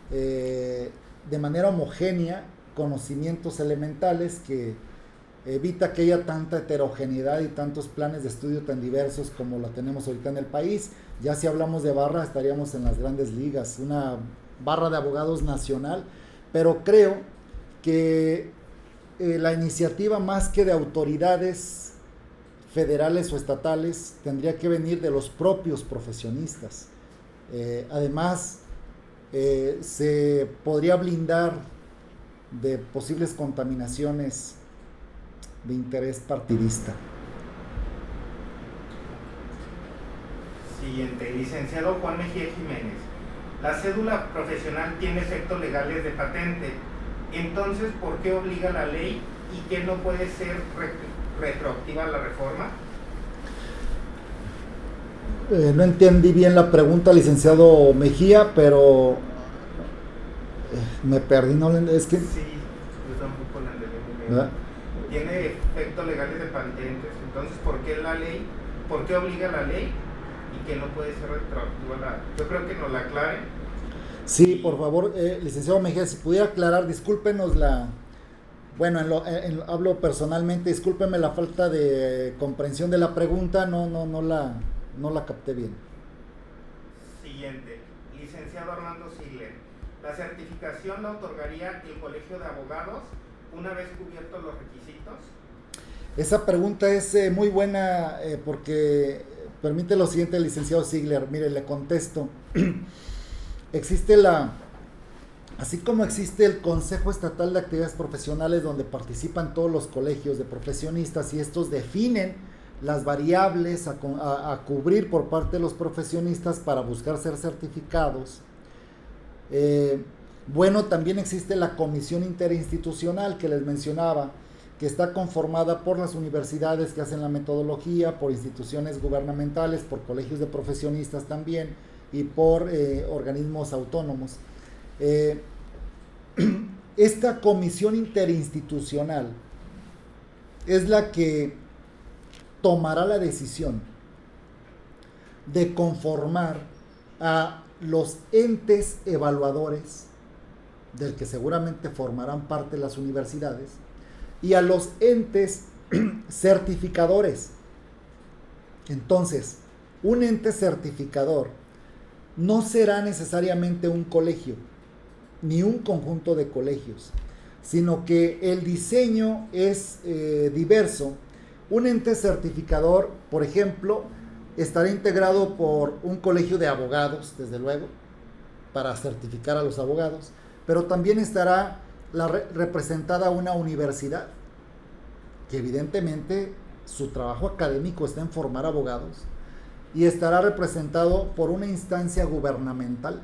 de manera homogénea conocimientos elementales que evita que haya tanta heterogeneidad y tantos planes de estudio tan diversos como la tenemos ahorita en el país. Ya si hablamos de barra, estaríamos en las grandes ligas, una barra de abogados nacional, pero creo que la iniciativa, más que de autoridades federales o estatales, tendría que venir de los propios profesionistas. Además, se podría blindar de posibles contaminaciones de interés partidista. Siguiente, licenciado Juan Mejía Jiménez. La cédula profesional tiene efectos legales de patente. Entonces, ¿por qué obliga la ley y qué no puede ser retroactiva a la reforma? No entendí bien la pregunta, licenciado Mejía, pero me perdí. No, es que Sí, Yo tampoco la entendí muy bien. ¿verdad? Tiene efectos legales de patentes. Entonces, ¿por qué la ley? ¿Por qué obliga la ley? Y que no puede ser retroactiva la... Yo creo que nos la aclare. Sí, por favor, licenciado Mejía, si pudiera aclarar, discúlpenos la... Bueno, hablo personalmente, discúlpeme la falta de comprensión de la pregunta, no la capté bien. Siguiente. Licenciado Armando Ziegler. La certificación la otorgaría el Colegio de Abogados una vez cubiertos los requisitos. Esa pregunta es muy buena porque permite lo siguiente, licenciado Ziegler. Mire, le contesto. Existe así como existe el Consejo Estatal de Actividades Profesionales, donde participan todos los colegios de profesionistas y estos definen las variables a cubrir por parte de los profesionistas para buscar ser certificados. Bueno, también existe la Comisión Interinstitucional que les mencionaba, que está conformada por las universidades que hacen la metodología, por instituciones gubernamentales, por colegios de profesionistas también y por organismos autónomos. Esta comisión interinstitucional es la que tomará la decisión de conformar a los entes evaluadores, del que seguramente formarán parte las universidades, y a los entes certificadores. Entonces, un ente certificador no será necesariamente un colegio, ni un conjunto de colegios, sino que el diseño es diverso. Un ente certificador, por ejemplo, estará integrado por un colegio de abogados, desde luego, para certificar a los abogados, pero también estará representada una universidad, que evidentemente su trabajo académico está en formar abogados, y estará representado por una instancia gubernamental,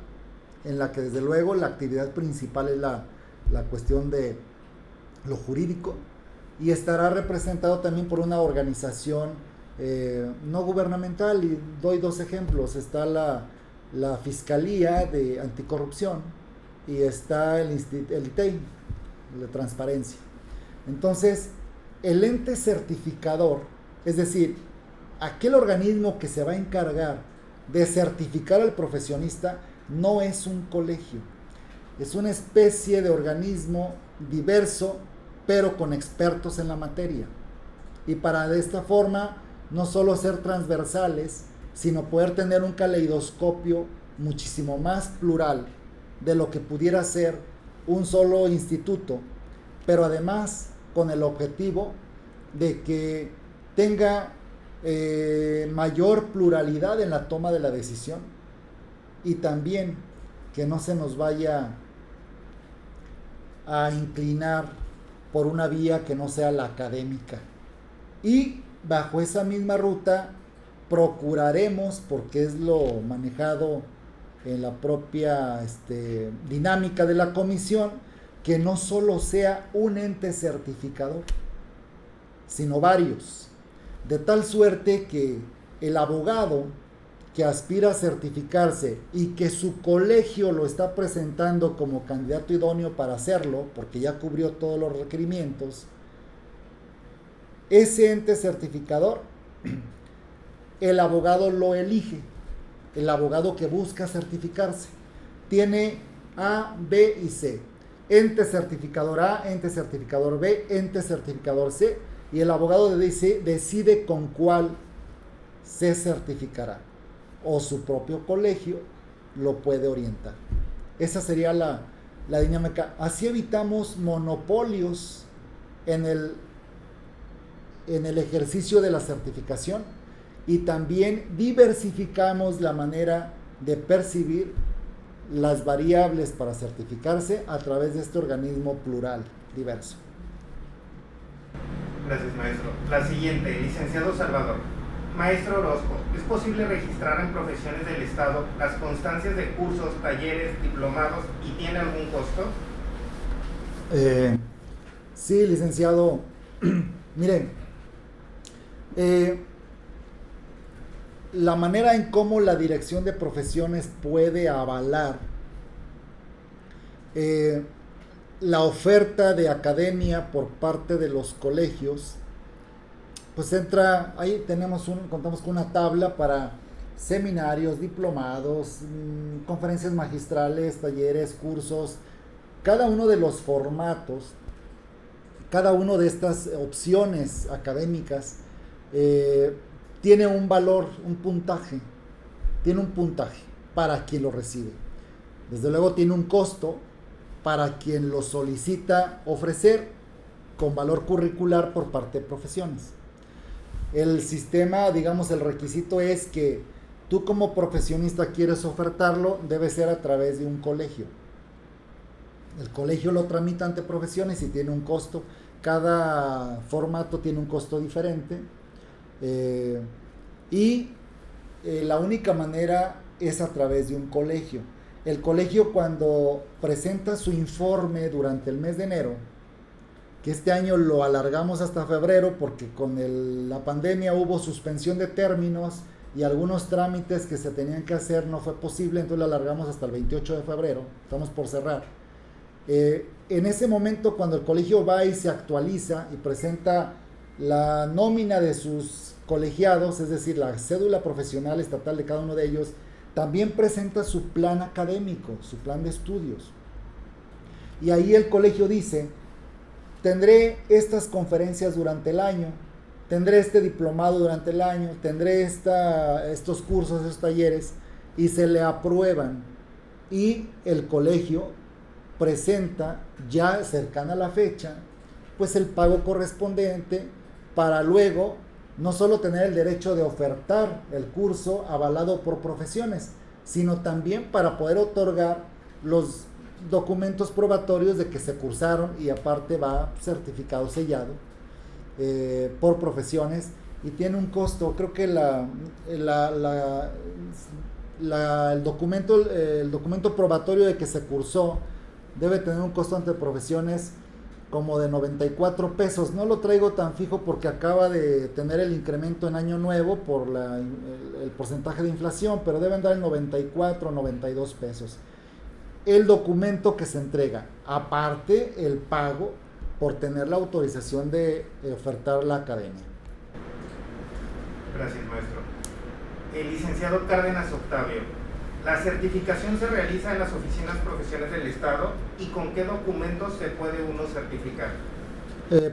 en la que desde luego la actividad principal es la cuestión de lo jurídico, y estará representado también por una organización no gubernamental, y doy dos ejemplos. Está la Fiscalía de Anticorrupción y está el ITEI, de transparencia. Entonces, el ente certificador, es decir, aquel organismo que se va a encargar de certificar al profesionista, no es un colegio, es una especie de organismo diverso, pero con expertos en la materia. Y para de esta forma, no solo ser transversales, sino poder tener un caleidoscopio muchísimo más plural de lo que pudiera ser un solo instituto, pero además con el objetivo de que tenga mayor pluralidad en la toma de la decisión, y también que no se nos vaya a inclinar por una vía que no sea la académica. Y bajo esa misma ruta procuraremos, porque es lo manejado en la propia dinámica de la comisión, que no solo sea un ente certificador, sino varios, de tal suerte que el abogado que aspira a certificarse y que su colegio lo está presentando como candidato idóneo para hacerlo, porque ya cubrió todos los requerimientos, ese ente certificador, el abogado lo elige, el abogado que busca certificarse. Tiene A, B y C. Ente certificador A, ente certificador B, ente certificador C, y el abogado decide con cuál se certificará, o su propio colegio lo puede orientar. Esa sería la dinámica. Así evitamos monopolios en el ejercicio de la certificación, y también diversificamos la manera de percibir las variables para certificarse a través de este organismo plural, diverso. Gracias, maestro. La siguiente, licenciado Salvador. Maestro Orozco, ¿es posible registrar en profesiones del Estado las constancias de cursos, talleres, diplomados, y tiene algún costo? Sí, licenciado. Miren, la manera en cómo la Dirección de Profesiones puede avalar la oferta de academia por parte de los colegios, pues entra, ahí contamos con una tabla para seminarios, diplomados, conferencias magistrales, talleres, cursos, cada uno de los formatos, cada una de estas opciones académicas tiene un valor, tiene un puntaje para quien lo recibe. Desde luego tiene un costo para quien lo solicita ofrecer con valor curricular por parte de profesiones. El sistema, digamos, el requisito es que tú como profesionista quieres ofertarlo, debe ser a través de un colegio. El colegio lo tramita ante profesiones y tiene un costo. Cada formato tiene un costo diferente. La única manera es a través de un colegio. El colegio, cuando presenta su informe durante el mes de enero, que este año lo alargamos hasta febrero porque con la pandemia hubo suspensión de términos y algunos trámites que se tenían que hacer no fue posible, entonces lo alargamos hasta el 28 de febrero, estamos por cerrar. En ese momento, cuando el colegio va y se actualiza y presenta la nómina de sus colegiados, es decir, la cédula profesional estatal de cada uno de ellos, también presenta su plan académico, su plan de estudios. Y ahí el colegio dice: tendré estas conferencias durante el año, tendré este diplomado durante el año, tendré estos cursos, estos talleres, y se le aprueban. Y el colegio presenta, ya cercana a la fecha, pues el pago correspondiente para luego no solo tener el derecho de ofertar el curso avalado por profesiones, sino también para poder otorgar los documentos probatorios de que se cursaron, y aparte va certificado sellado por profesiones, y tiene un costo. Creo que el documento probatorio de que se cursó debe tener un costo ante profesiones como de 94 pesos. No lo traigo tan fijo porque acaba de tener el incremento en año nuevo por el porcentaje de inflación, pero deben dar el 94 o 92 pesos. El documento que se entrega, aparte el pago por tener la autorización de ofertar la academia. Gracias, maestro. El licenciado Cárdenas Octavio, ¿la certificación se realiza en las oficinas profesionales del Estado y con qué documentos se puede uno certificar?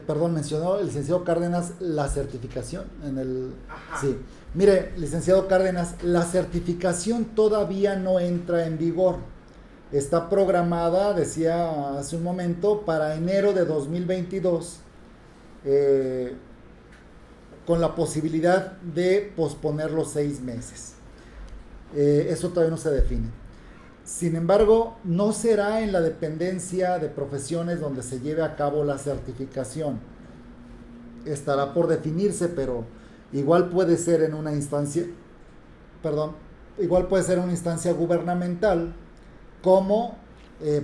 Perdón, mencionó el licenciado Cárdenas la certificación en el... Ajá. Sí. Mire, licenciado Cárdenas, la certificación todavía no entra en vigor. Está programada, decía hace un momento, para enero de 2022, con la posibilidad de posponer los 6 meses. Eso todavía no se define. Sin embargo, no será en la dependencia de profesiones donde se lleve a cabo la certificación. Estará por definirse, pero igual puede ser en una instancia, gubernamental, como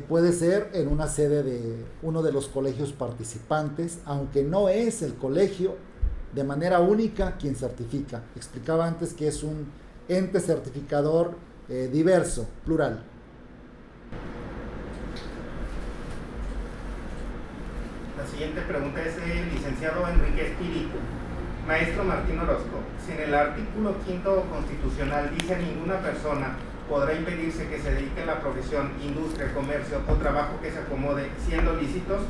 puede ser en una sede de uno de los colegios participantes, aunque no es el colegio de manera única quien certifica. Explicaba antes que es un ente certificador diverso, plural. La siguiente pregunta es el licenciado Enrique Espíritu. Maestro Martín Orozco, si en el artículo 5º constitucional dice ninguna persona podrá impedirse que se dedique a la profesión, industria, comercio o trabajo que se acomode siendo lícitos,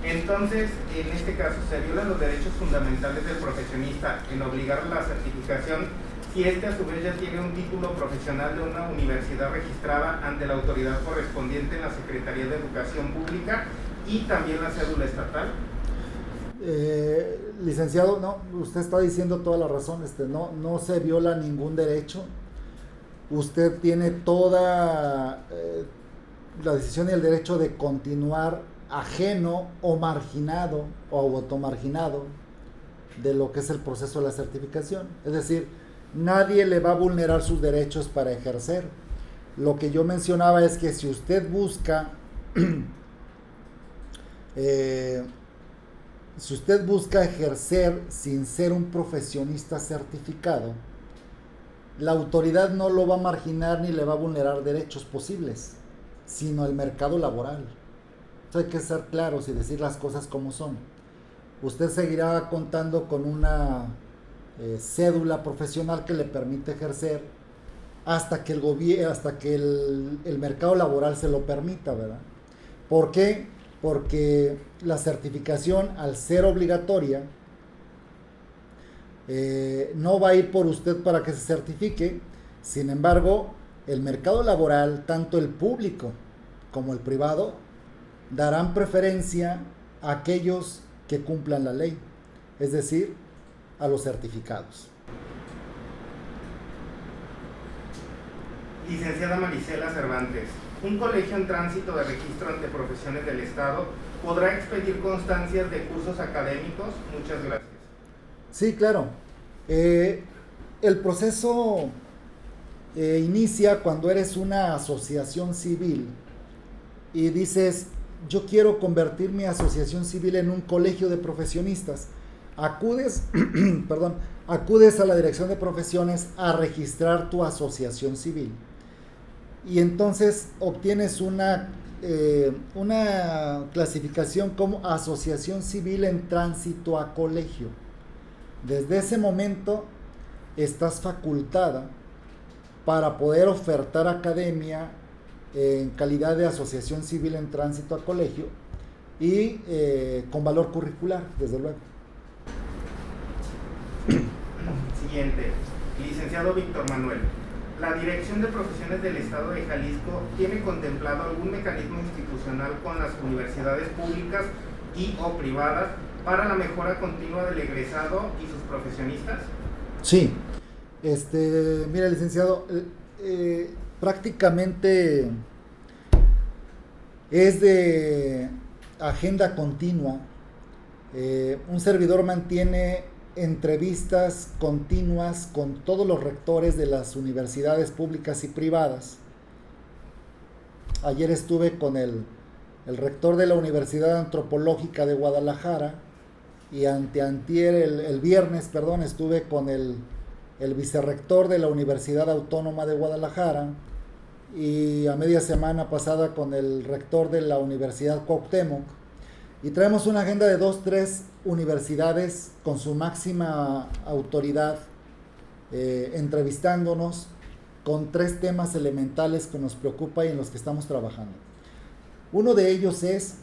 entonces en este caso se violan los derechos fundamentales del profesionista en obligar a la certificación si éste a su vez ya tiene un título profesional de una universidad registrada ante la autoridad correspondiente en la Secretaría de Educación Pública y también la cédula estatal. Licenciado, no, usted está diciendo toda la razón, no se viola ningún derecho. Usted tiene toda la decisión y el derecho de continuar ajeno o marginado o automarginado de lo que es el proceso de la certificación. Es decir, nadie le va a vulnerar sus derechos para ejercer. Lo que yo mencionaba es que si usted busca ejercer sin ser un profesionista certificado, la autoridad no lo va a marginar ni le va a vulnerar derechos posibles, sino el mercado laboral. Hay que ser claros y decir las cosas como son. Usted seguirá contando con una cédula profesional que le permite ejercer hasta que el mercado laboral se lo permita, ¿verdad? ¿Por qué? Porque la certificación, al ser obligatoria, no va a ir por usted para que se certifique. Sin embargo, el mercado laboral, tanto el público como el privado, darán preferencia a aquellos que cumplan la ley, es decir, a los certificados. Licenciada Marisela Cervantes, ¿un colegio en tránsito de registro ante profesiones del Estado podrá expedir constancias de cursos académicos? Muchas gracias. Sí, claro. El proceso inicia cuando eres una asociación civil y dices, yo quiero convertir mi asociación civil en un colegio de profesionistas. Acudes a la Dirección de Profesiones a registrar tu asociación civil. Y entonces obtienes una clasificación como asociación civil en tránsito a colegio. Desde ese momento estás facultada para poder ofertar academia en calidad de asociación civil en tránsito a colegio y con valor curricular, desde luego. Siguiente, licenciado Víctor Manuel. ¿La Dirección de Profesiones del Estado de Jalisco tiene contemplado algún mecanismo institucional con las universidades públicas y o privadas para la mejora continua del egresado y sus profesionistas? Sí. Mira, licenciado, prácticamente es de agenda continua. Un servidor mantiene entrevistas continuas con todos los rectores de las universidades públicas y privadas. Ayer estuve con el rector de la Universidad Antropológica de Guadalajara y el viernes estuve con el vicerrector de la Universidad Autónoma de Guadalajara y a media semana pasada con el rector de la Universidad Cuauhtémoc. Y traemos una agenda de 2-3 universidades con su máxima autoridad entrevistándonos con 3 temas elementales que nos preocupan y en los que estamos trabajando. Uno de ellos es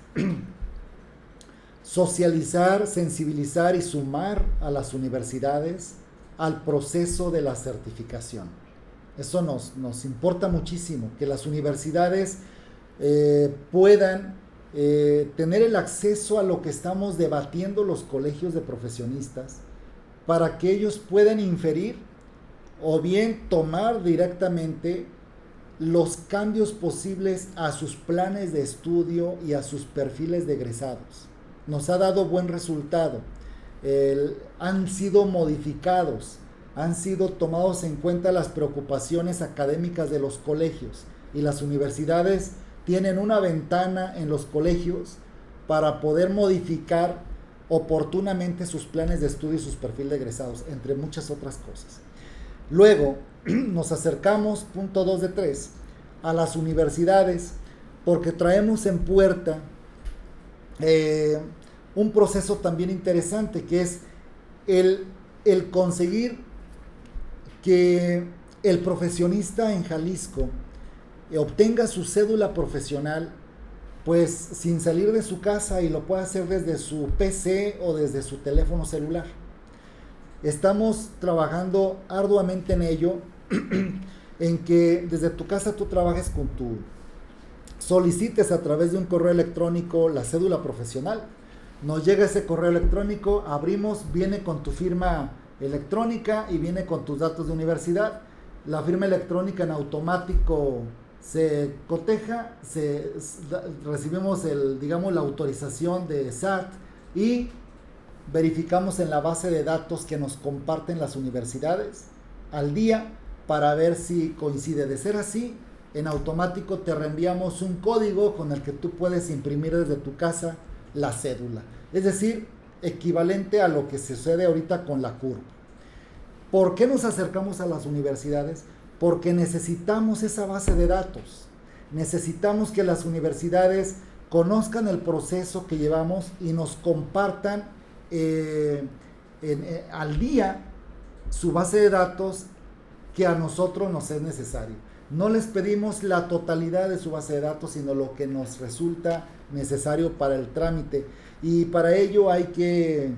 socializar, sensibilizar y sumar a las universidades al proceso de la certificación. Eso nos importa muchísimo, que las universidades puedan tener el acceso a lo que estamos debatiendo los colegios de profesionistas para que ellos puedan inferir o bien tomar directamente los cambios posibles a sus planes de estudio y a sus perfiles de egresados. Nos ha dado buen resultado. Han sido modificados, han sido tomados en cuenta las preocupaciones académicas de los colegios y las universidades tienen una ventana en los colegios para poder modificar oportunamente sus planes de estudio y sus perfiles de egresados, entre muchas otras cosas. Luego nos acercamos, punto 2 de 3, a las universidades porque traemos en puerta un proceso también interesante que es el conseguir que el profesionista en Jalisco obtenga su cédula profesional pues sin salir de su casa y lo pueda hacer desde su PC o desde su teléfono celular. Estamos trabajando arduamente en ello, en que desde tu casa tú trabajes solicites a través de un correo electrónico la cédula profesional. Nos llega ese correo electrónico, abrimos, viene con tu firma electrónica y viene con tus datos de universidad. La firma electrónica en automático se coteja, recibimos la autorización de SAT y verificamos en la base de datos que nos comparten las universidades al día para ver si coincide. De ser así, en automático te reenviamos un código con el que tú puedes imprimir desde tu casa la cédula. Es decir, equivalente a lo que sucede ahorita con la CURP. ¿Por qué nos acercamos a las universidades? Porque necesitamos esa base de datos. Necesitamos que las universidades conozcan el proceso que llevamos y nos compartan al día su base de datos que a nosotros nos es necesario. No les pedimos la totalidad de su base de datos, sino lo que nos resulta necesario para el trámite. Y para ello hay que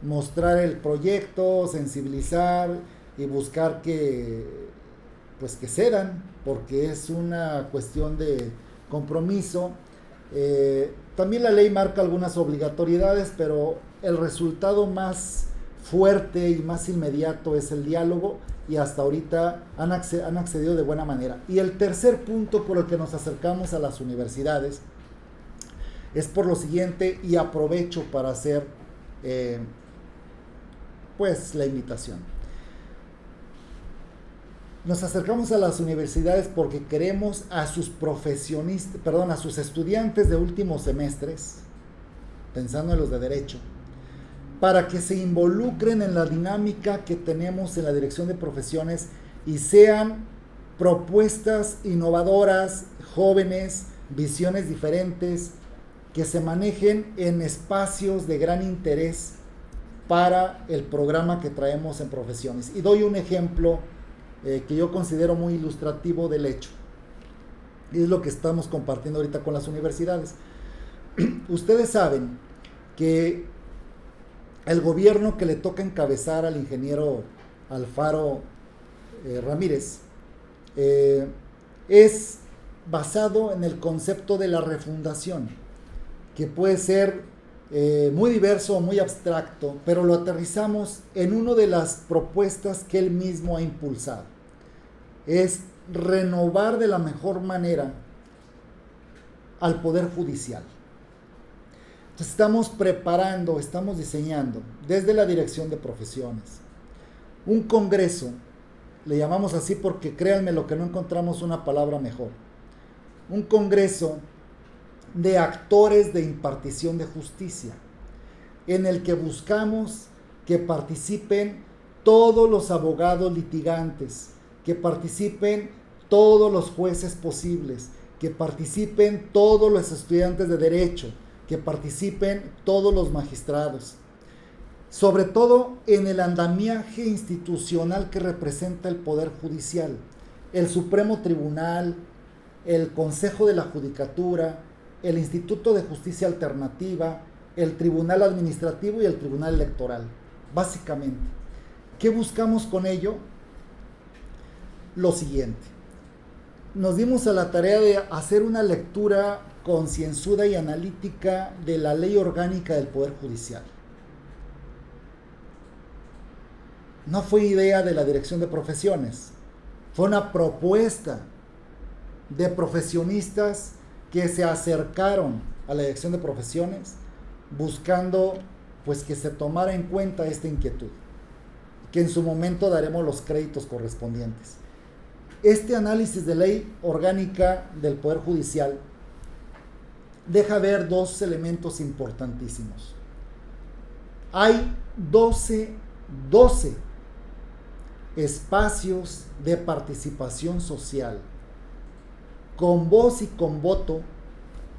mostrar el proyecto, sensibilizar y buscar que cedan, porque es una cuestión de compromiso. También la ley marca algunas obligatoriedades, pero el resultado más fuerte y más inmediato es el diálogo, y hasta ahorita han accedido de buena manera. Y el tercer punto por el que nos acercamos a las universidades es por lo siguiente, y aprovecho para hacer la invitación. Nos acercamos a las universidades porque queremos a sus a sus estudiantes de últimos semestres, pensando en los de Derecho, para que se involucren en la dinámica que tenemos en la Dirección de Profesiones y sean propuestas innovadoras, jóvenes, visiones diferentes, que se manejen en espacios de gran interés para el programa que traemos en Profesiones. Y doy un ejemplo que yo considero muy ilustrativo del hecho. Y es lo que estamos compartiendo ahorita con las universidades. Ustedes saben que el gobierno que le toca encabezar al ingeniero Alfaro Ramírez es basado en el concepto de la refundación, que puede ser muy diverso o muy abstracto, pero lo aterrizamos en una de las propuestas que él mismo ha impulsado. Es renovar de la mejor manera al Poder Judicial. Entonces estamos diseñando desde la Dirección de Profesiones un congreso, le llamamos así porque créanme lo que no encontramos una palabra mejor, un congreso de actores de impartición de justicia, en el que buscamos que participen todos los abogados litigantes, que participen todos los jueces posibles, que participen todos los estudiantes de Derecho, que participen todos los magistrados, sobre todo en el andamiaje institucional que representa el Poder Judicial, el Supremo Tribunal, el Consejo de la Judicatura, el Instituto de Justicia Alternativa, el Tribunal Administrativo y el Tribunal Electoral. Básicamente, ¿qué buscamos con ello? Lo siguiente: nos dimos a la tarea de hacer una lectura concienzuda y analítica de la Ley Orgánica del Poder Judicial. No fue idea de la Dirección de Profesiones, fue una propuesta de profesionistas que se acercaron a la Dirección de Profesiones buscando que se tomara en cuenta esta inquietud, que en su momento daremos los créditos correspondientes. Este análisis de Ley Orgánica del Poder Judicial deja ver dos elementos importantísimos. Hay 12 espacios de participación social con voz y con voto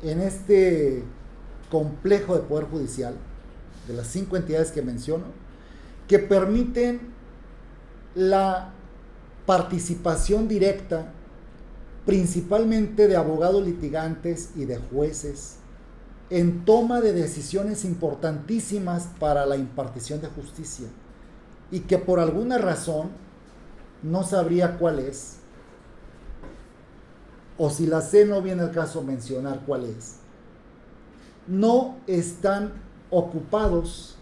en este complejo de Poder Judicial, de las 5 entidades que menciono, que permiten la participación directa, principalmente de abogados litigantes y de jueces, en toma de decisiones importantísimas para la impartición de justicia, y que por alguna razón, no sabría cuál es, o si la sé no viene al caso mencionar cuál es, no están ocupados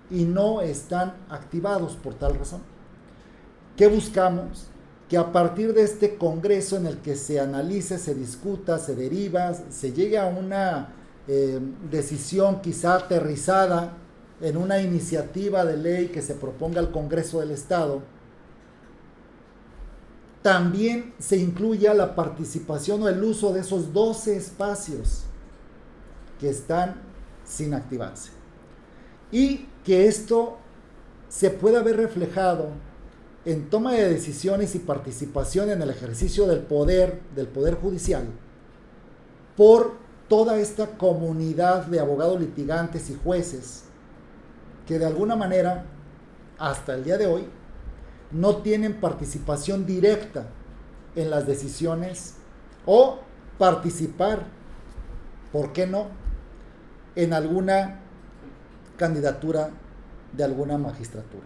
y no están activados por tal razón. ¿Qué buscamos? Que a partir de este congreso en el que se analice, se discuta, se deriva, se llegue a una decisión quizá aterrizada en una iniciativa de ley que se proponga al Congreso del Estado, también se incluya la participación o el uso de esos 12 espacios que están sin activarse, y que esto se pueda ver reflejado en toma de decisiones y participación en el ejercicio del poder judicial por toda esta comunidad de abogados litigantes y jueces que de alguna manera, hasta el día de hoy, no tienen participación directa en las decisiones o participar, ¿por qué no?, en alguna candidatura de alguna magistratura.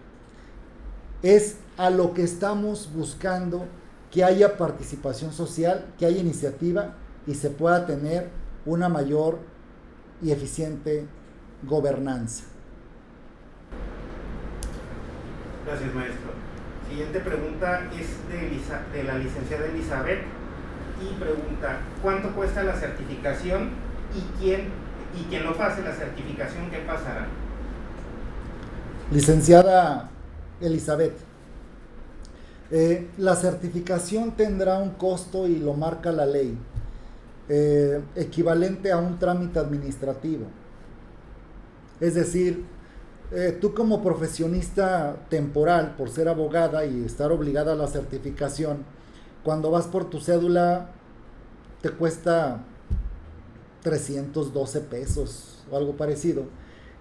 Es a lo que estamos buscando, que haya participación social, que haya iniciativa y se pueda tener una mayor y eficiente gobernanza. Gracias, maestro. Siguiente pregunta es de la licenciada Elizabeth y pregunta: ¿cuánto cuesta la certificación y quien no pase la certificación, qué pasará? Licenciada Elizabeth, la certificación tendrá un costo y lo marca la ley, equivalente a un trámite administrativo. Es decir, tú como profesionista temporal, por ser abogada y estar obligada a la certificación, cuando vas por tu cédula te cuesta 312 pesos o algo parecido.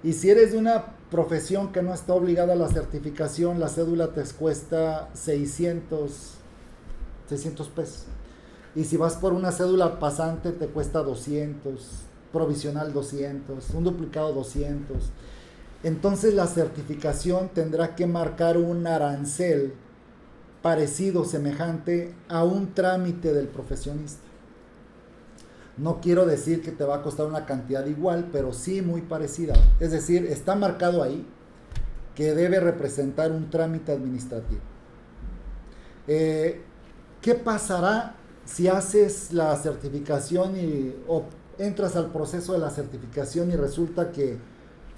Y si eres de una profesión que no está obligada a la certificación, la cédula te cuesta 600 pesos. Y si vas por una cédula pasante te cuesta 200, provisional 200, un duplicado 200. Entonces la certificación tendrá que marcar un arancel parecido, semejante a un trámite del profesionista. No quiero decir que te va a costar una cantidad igual, pero sí muy parecida. Es decir, está marcado ahí que debe representar un trámite administrativo. ¿Qué pasará si haces la certificación o entras al proceso de la certificación y resulta que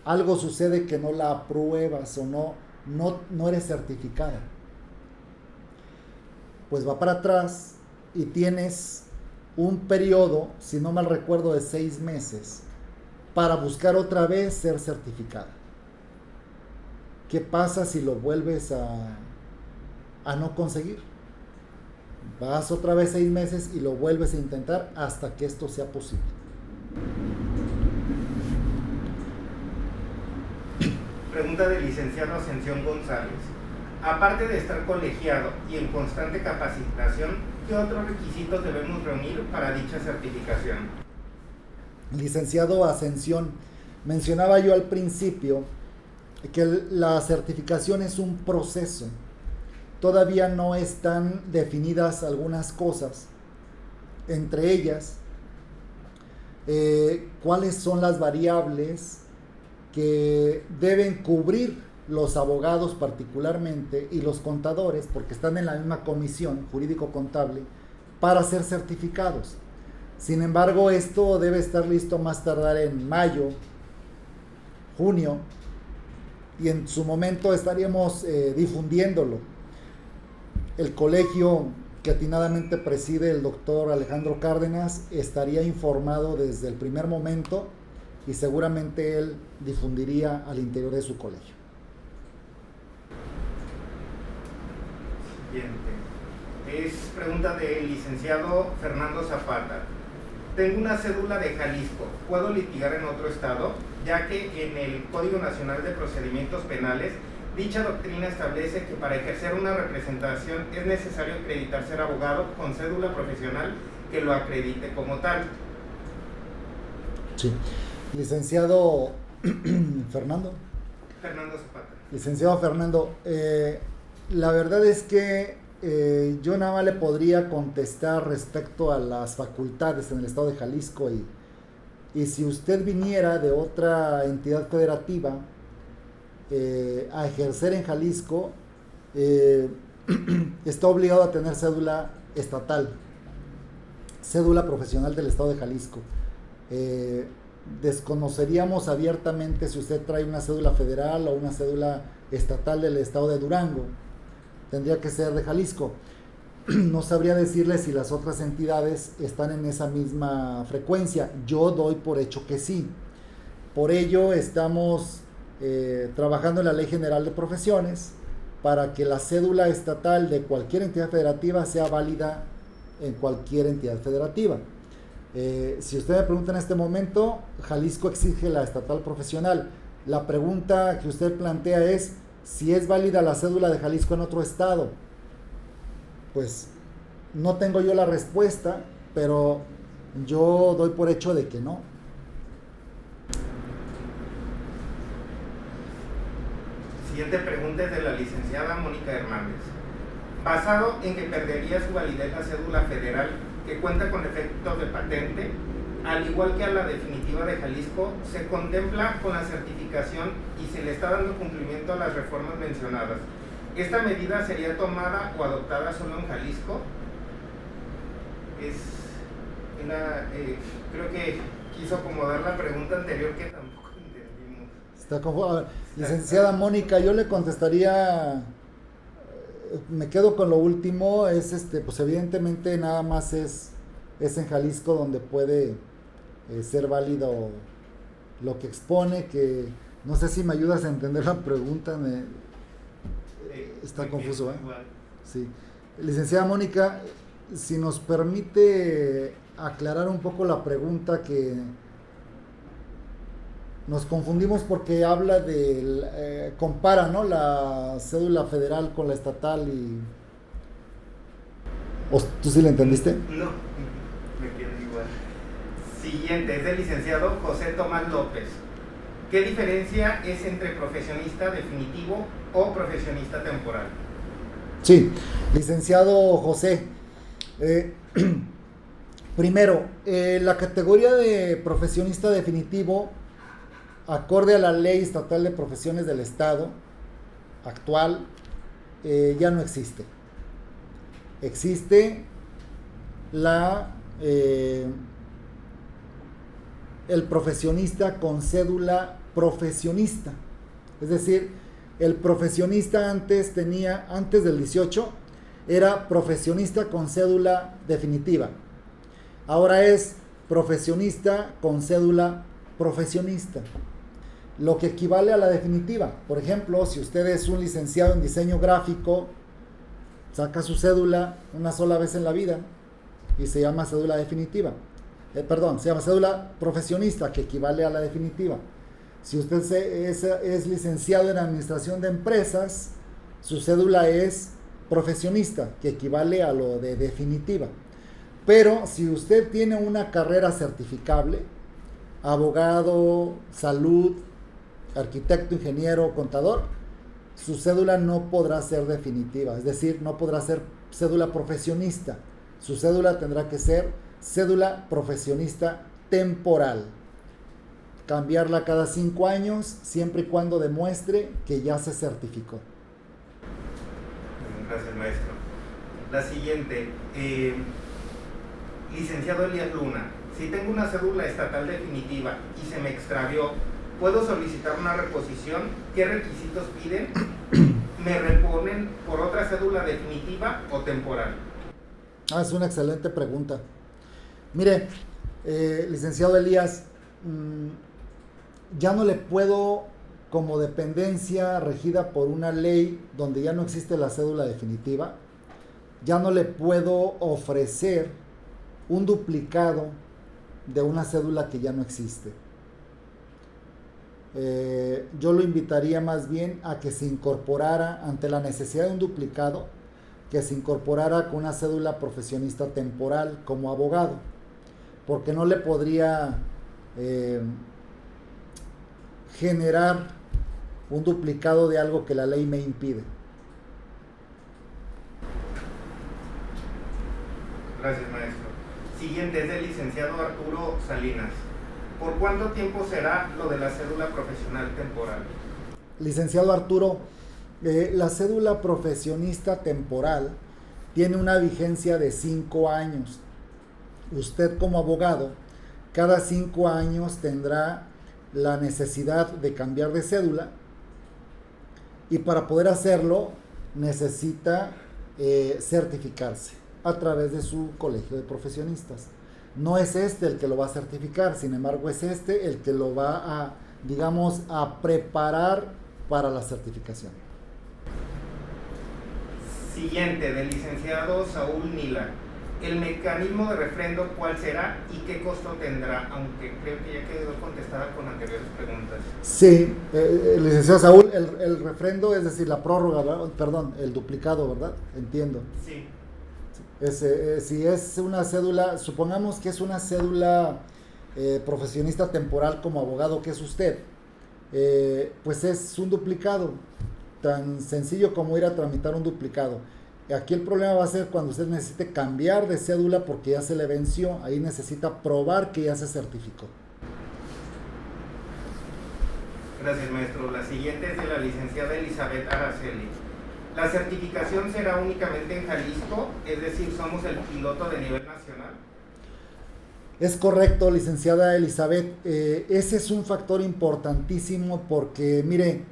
algo sucede, que no la apruebas o no eres certificada? Pues va para atrás y tienes un periodo, si no mal recuerdo, de 6 meses para buscar otra vez ser certificada. ¿Qué pasa si lo vuelves a no conseguir? Vas otra vez 6 meses y lo vuelves a intentar hasta que esto sea posible. Pregunta del licenciado Ascensión González: aparte de estar colegiado y en constante capacitación, ¿qué otros requisitos debemos reunir para dicha certificación? Licenciado Ascensión, mencionaba yo al principio que la certificación es un proceso. Todavía no están definidas algunas cosas, entre ellas cuáles son las variables que deben cubrir los abogados particularmente y los contadores, porque están en la misma comisión jurídico-contable, para ser certificados. Sin embargo, esto debe estar listo más tardar en mayo, junio, y en su momento estaríamos difundiéndolo. El colegio que atinadamente preside el doctor Alejandro Cárdenas estaría informado desde el primer momento y seguramente él difundiría al interior de su colegio. Es pregunta del licenciado Fernando Zapata. Tengo una cédula de Jalisco, ¿puedo litigar en otro estado? Ya que en el Código Nacional de Procedimientos Penales, dicha doctrina establece que para ejercer una representación es necesario acreditar ser abogado con cédula profesional que lo acredite como tal. Sí. Licenciado Fernando. Fernando Zapata. Licenciado Fernando, la verdad es que yo nada más le podría contestar respecto a las facultades en el estado de Jalisco y si usted viniera de otra entidad federativa a ejercer en Jalisco, está obligado a tener cédula estatal, cédula profesional del estado de Jalisco. Desconoceríamos abiertamente si usted trae una cédula federal o una cédula estatal del estado de Durango. Tendría que ser de Jalisco. No sabría decirle si las otras entidades están en esa misma frecuencia. Yo doy por hecho que sí. Por ello estamos trabajando en la Ley General de Profesiones para que la cédula estatal de cualquier entidad federativa sea válida en cualquier entidad federativa. Si usted me pregunta en este momento, Jalisco exige la estatal profesional. La pregunta que usted plantea es si es válida la cédula de Jalisco en otro estado. Pues no tengo yo la respuesta, pero yo doy por hecho de que no. Siguiente pregunta es de la licenciada Mónica Hernández. Basado en que perdería su validez la cédula federal que cuenta con efectos de patente, al igual que a la definitiva de Jalisco, se contempla con la certificación y se le está dando cumplimiento a las reformas mencionadas. ¿Esta medida sería tomada o adoptada solo en Jalisco? Creo que quiso acomodar la pregunta anterior que tampoco entendimos. Está confuso. Licenciada Mónica, yo le contestaría, me quedo con lo último, pues evidentemente nada más es en Jalisco donde puede ser válido lo que expone, que no sé si me ayudas a entender la pregunta, está confuso, ¿eh? Sí. Licenciada Mónica, si nos permite aclarar un poco la pregunta, que nos confundimos porque habla de, compara, ¿no?, la cédula federal con la estatal y... ¿Tú sí la entendiste? No, me quedo igual. Siguiente, es del licenciado José Tomás López. ¿Qué diferencia es entre profesionista definitivo o profesionista temporal? Sí, licenciado José, primero, la categoría de profesionista definitivo, acorde a la Ley Estatal de Profesiones del Estado actual, ya no existe. Existe el profesionista con cédula profesionista. Es decir, el profesionista antes del 18, era profesionista con cédula definitiva. Ahora es profesionista con cédula profesionista, lo que equivale a la definitiva. Por ejemplo, si usted es un licenciado en diseño gráfico, saca su cédula una sola vez en la vida y se llama cédula definitiva. Se llama cédula profesionista, que equivale a la definitiva. Si usted es licenciado en administración de empresas, su cédula es profesionista, que equivale a lo de definitiva. Pero si usted tiene una carrera certificable, abogado, salud, arquitecto, ingeniero, contador, su cédula no podrá ser definitiva, es decir, no podrá ser cédula profesionista. Su cédula tendrá que ser cédula profesionista temporal. Cambiarla cada 5 años, siempre y cuando demuestre que ya se certificó. Gracias, maestro. La siguiente, licenciado Elías Luna, si tengo una cédula estatal definitiva y se me extravió, ¿puedo solicitar una reposición? ¿Qué requisitos piden? ¿Me reponen por otra cédula definitiva o temporal? Es una excelente pregunta. Mire, licenciado Elías, ya no le puedo, como dependencia regida por una ley donde ya no existe la cédula definitiva, ya no le puedo ofrecer un duplicado de una cédula que ya no existe. Yo lo invitaría más bien a que se incorporara, ante la necesidad de un duplicado, que se incorporara con una cédula profesionista temporal como abogado, porque no le podría generar un duplicado de algo que la ley me impide. Gracias, maestro. Siguiente es del licenciado Arturo Salinas. ¿Por cuánto tiempo será lo de la cédula profesional temporal? Licenciado Arturo, la cédula profesionista temporal tiene una vigencia de 5 años. Usted como abogado, cada 5 años tendrá la necesidad de cambiar de cédula, y para poder hacerlo necesita certificarse a través de su colegio de profesionistas. No es el que lo va a certificar, sin embargo es el que lo va a, digamos, a preparar para la certificación. Siguiente, del licenciado Saúl Nila. ¿El mecanismo de refrendo cuál será y qué costo tendrá? Aunque creo que ya quedó contestada con anteriores preguntas. Sí, licenciado Saúl, el refrendo, es decir, la prórroga, ¿verdad? Perdón, el duplicado, ¿verdad? Entiendo. Sí. Si es una cédula, supongamos que es una cédula profesionista temporal como abogado que es usted, pues es un duplicado, tan sencillo como ir a tramitar un duplicado. Aquí el problema va a ser cuando usted necesite cambiar de cédula porque ya se le venció, ahí necesita probar que ya se certificó. Gracias, maestro. La siguiente es de la licenciada Elizabeth Araceli. ¿La certificación será únicamente en Jalisco? Es decir, ¿somos el piloto de nivel nacional? Es correcto, licenciada Elizabeth. Ese es un factor importantísimo porque, mire,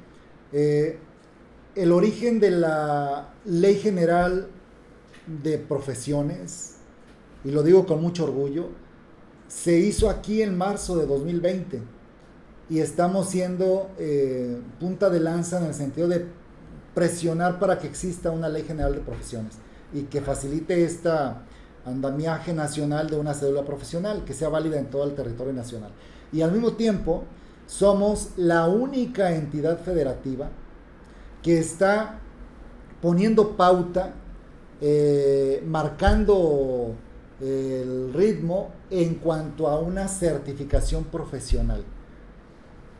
el origen de la Ley General de Profesiones, y lo digo con mucho orgullo, se hizo aquí en marzo de 2020 y estamos siendo punta de lanza en el sentido de presionar para que exista una Ley General de Profesiones y que facilite esta andamiaje nacional de una cédula profesional que sea válida en todo el territorio nacional. Y al mismo tiempo somos la única entidad federativa que está poniendo pauta, marcando el ritmo en cuanto a una certificación profesional.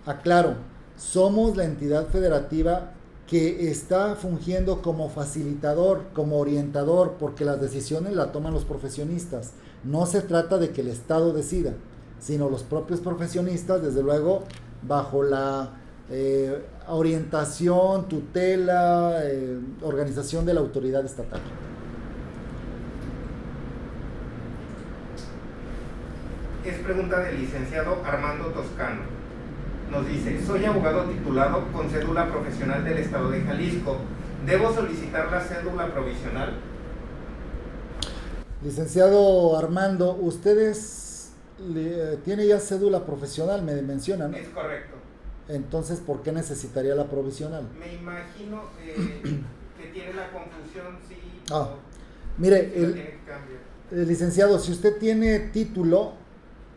Aclaro, somos la entidad federativa que está fungiendo como facilitador, como orientador, porque las decisiones las toman los profesionistas. No se trata de que el Estado decida, sino los propios profesionistas, desde luego, bajo la orientación, tutela, organización de la autoridad estatal. Es pregunta del licenciado Armando Toscano. Nos dice, soy abogado titulado con cédula profesional del Estado de Jalisco. ¿Debo solicitar la cédula provisional? Licenciado Armando, ¿ustedes tiene ya cédula profesional, me mencionan, ¿no? Es correcto. Entonces, ¿por qué necesitaría la provisional? Me imagino que tiene la confusión, sí. Mire, tiene que cambiar. Licenciado, si usted tiene título,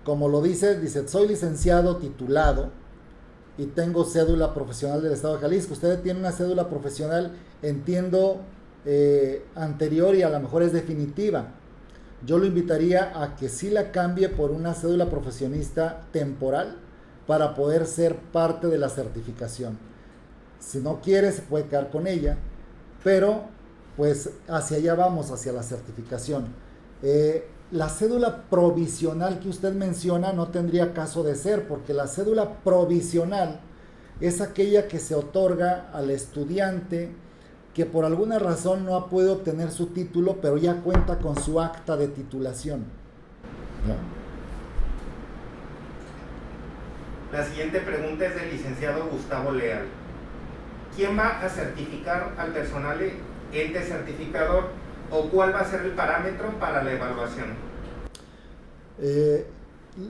como lo dice, soy licenciado titulado y tengo cédula profesional del Estado de Jalisco. Usted tiene una cédula profesional, entiendo, anterior y a lo mejor es definitiva. Yo lo invitaría a que sí la cambie por una cédula profesionista temporal para poder ser parte de la certificación. Si no quiere, se puede quedar con ella, pero pues hacia allá vamos, hacia la certificación. La cédula provisional que usted menciona no tendría caso de ser, porque la cédula provisional es aquella que se otorga al estudiante que por alguna razón no ha podido obtener su título, pero ya cuenta con su acta de titulación. La siguiente pregunta es del licenciado Gustavo Leal. ¿Quién va a certificar al personal ente certificador o cuál va a ser el parámetro para la evaluación?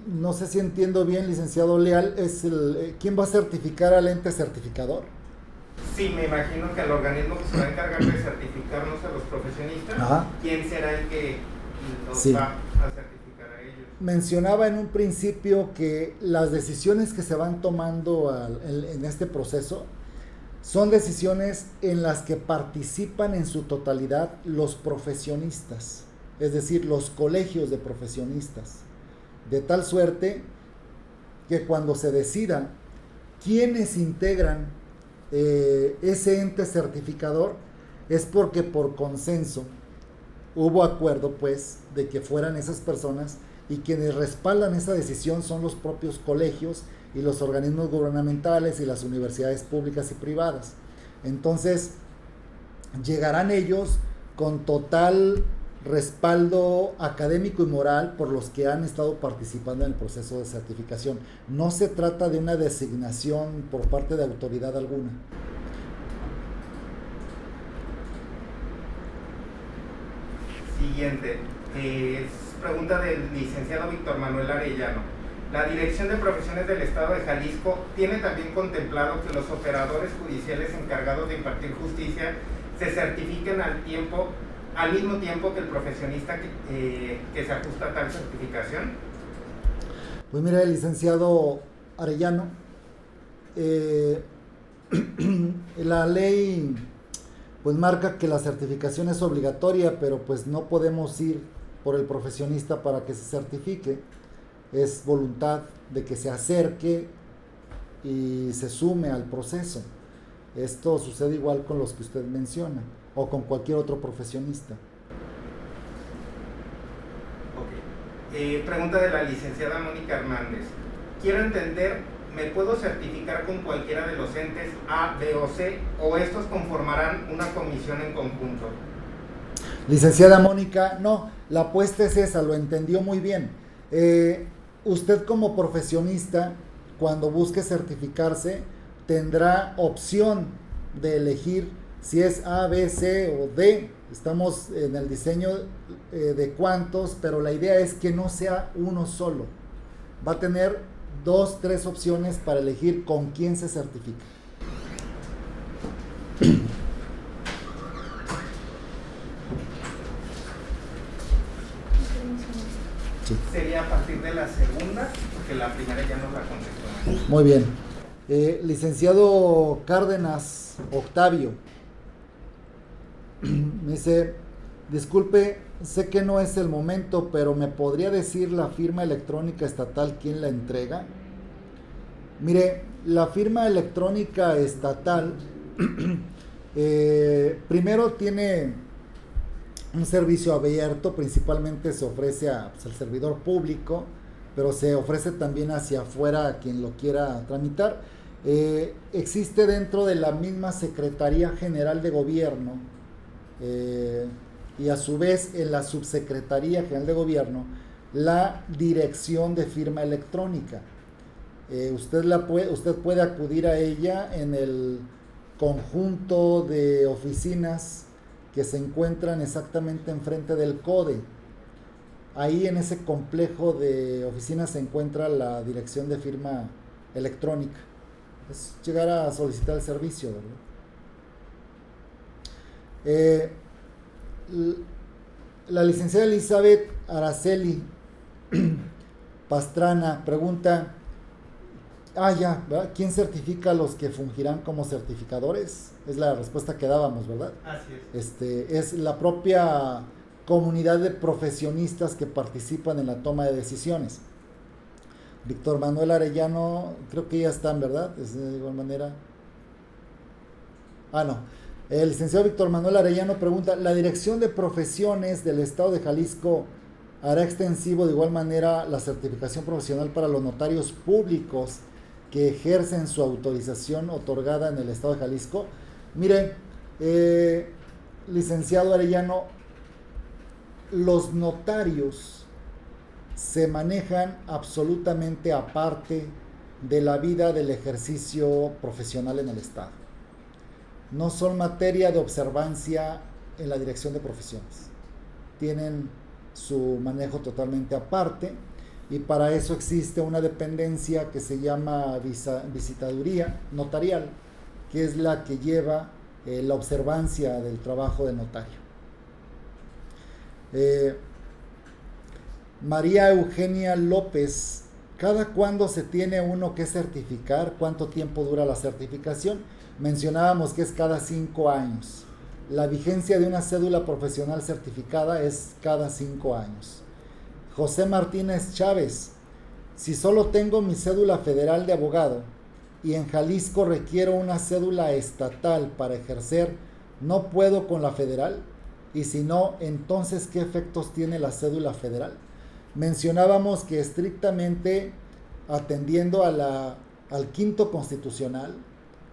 No sé si entiendo bien, licenciado Leal, ¿quién va a certificar al ente certificador? Sí, me imagino que el organismo que se va a encargar de certificarnos a los profesionistas, Ajá. ¿quién será el que nos Sí. va a certificar a ellos? Mencionaba en un principio que las decisiones que se van tomando en este proceso son decisiones en las que participan en su totalidad los profesionistas, es decir, los colegios de profesionistas, de tal suerte que cuando se decida quiénes integran ese ente certificador, es porque por consenso hubo acuerdo, pues, de que fueran esas personas, y quienes respaldan esa decisión son los propios colegios y los organismos gubernamentales y las universidades públicas y privadas. Entonces, llegarán ellos con total respaldo académico y moral por los que han estado participando en el proceso de certificación. No se trata de una designación por parte de autoridad alguna. Siguiente, es pregunta del licenciado Víctor Manuel Arellano. ¿La Dirección de Profesiones del Estado de Jalisco tiene también contemplado que los operadores judiciales encargados de impartir justicia se certifiquen al tiempo al mismo tiempo que el profesionista que se ajusta a tal certificación? Pues mira, el licenciado Arellano, la ley pues marca que la certificación es obligatoria, pero pues no podemos ir por el profesionista para que se certifique. Es voluntad de que se acerque y se sume al proceso. Esto sucede igual con los que usted menciona o con cualquier otro profesionista. Ok. Pregunta de la licenciada Mónica Hernández. Quiero entender, ¿me puedo certificar con cualquiera de los entes A, B o C o estos conformarán una comisión en conjunto? Licenciada Mónica, no, la apuesta es esa, lo entendió muy bien. Usted como profesionista, cuando busque certificarse, tendrá opción de elegir si es A, B, C o D. Estamos en el diseño de cuántos, pero la idea es que no sea uno solo. Va a tener 2, 3 opciones para elegir con quién se certifica. Sí. Sería a partir de la segunda, porque la primera ya nos la contestó. Muy bien. Licenciado Cárdenas Octavio, me dice, disculpe, sé que no es el momento, pero ¿me podría decir la firma electrónica estatal quién la entrega? Mire, la firma electrónica estatal primero tiene un servicio abierto, principalmente se ofrece al servidor público, pero se ofrece también hacia afuera a quien lo quiera tramitar. Existe dentro de la misma Secretaría General de Gobierno y a su vez en la Subsecretaría General de Gobierno la Dirección de Firma Electrónica. Usted puede acudir a ella en el conjunto de oficinas que se encuentran exactamente enfrente del CODE. Ahí en ese complejo de oficinas se encuentra la dirección de firma electrónica. Es llegar a solicitar el servicio, ¿verdad? La licenciada Elizabeth Araceli Pastrana pregunta, ¿verdad? ¿Quién certifica a los que fungirán como certificadores? Es la respuesta que dábamos, ¿verdad? Así es. Es la propia comunidad de profesionistas que participan en la toma de decisiones. Víctor Manuel Arellano, creo que ya están, ¿verdad? Es de igual manera. No. El licenciado Víctor Manuel Arellano pregunta, ¿la Dirección de Profesiones del Estado de Jalisco hará extensivo de igual manera la certificación profesional para los notarios públicos que ejercen su autorización otorgada en el Estado de Jalisco? Mire, licenciado Arellano, los notarios se manejan absolutamente aparte de la vida del ejercicio profesional en el Estado. No son materia de observancia en la Dirección de Profesiones. Tienen su manejo totalmente aparte y para eso existe una dependencia que se llama visitaduría notarial, que es la que lleva la observancia del trabajo del notario. María Eugenia López, ¿cada cuándo se tiene uno que certificar? ¿Cuánto tiempo dura la certificación? Mencionábamos que es cada 5 años. La vigencia de una cédula profesional certificada es cada 5 años. José Martínez Chávez, si solo tengo mi cédula federal de abogado y en Jalisco requiero una cédula estatal para ejercer, ¿no puedo con la federal? Y si no, entonces, ¿qué efectos tiene la cédula federal? Mencionábamos que estrictamente atendiendo al quinto constitucional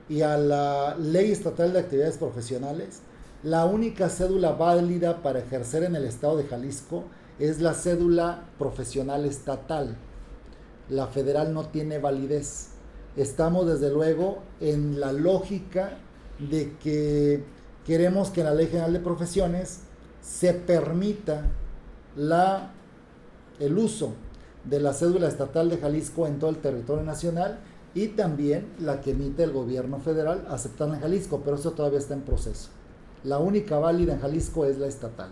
y a la Ley Estatal de Actividades Profesionales, la única cédula válida para ejercer en el Estado de Jalisco es la cédula profesional estatal. La federal no tiene validez. Estamos desde luego en la lógica de que queremos que en la Ley General de Profesiones se permita el uso de la cédula estatal de Jalisco en todo el territorio nacional y también la que emite el gobierno federal aceptada en Jalisco, pero eso todavía está en proceso. La única válida en Jalisco es la estatal.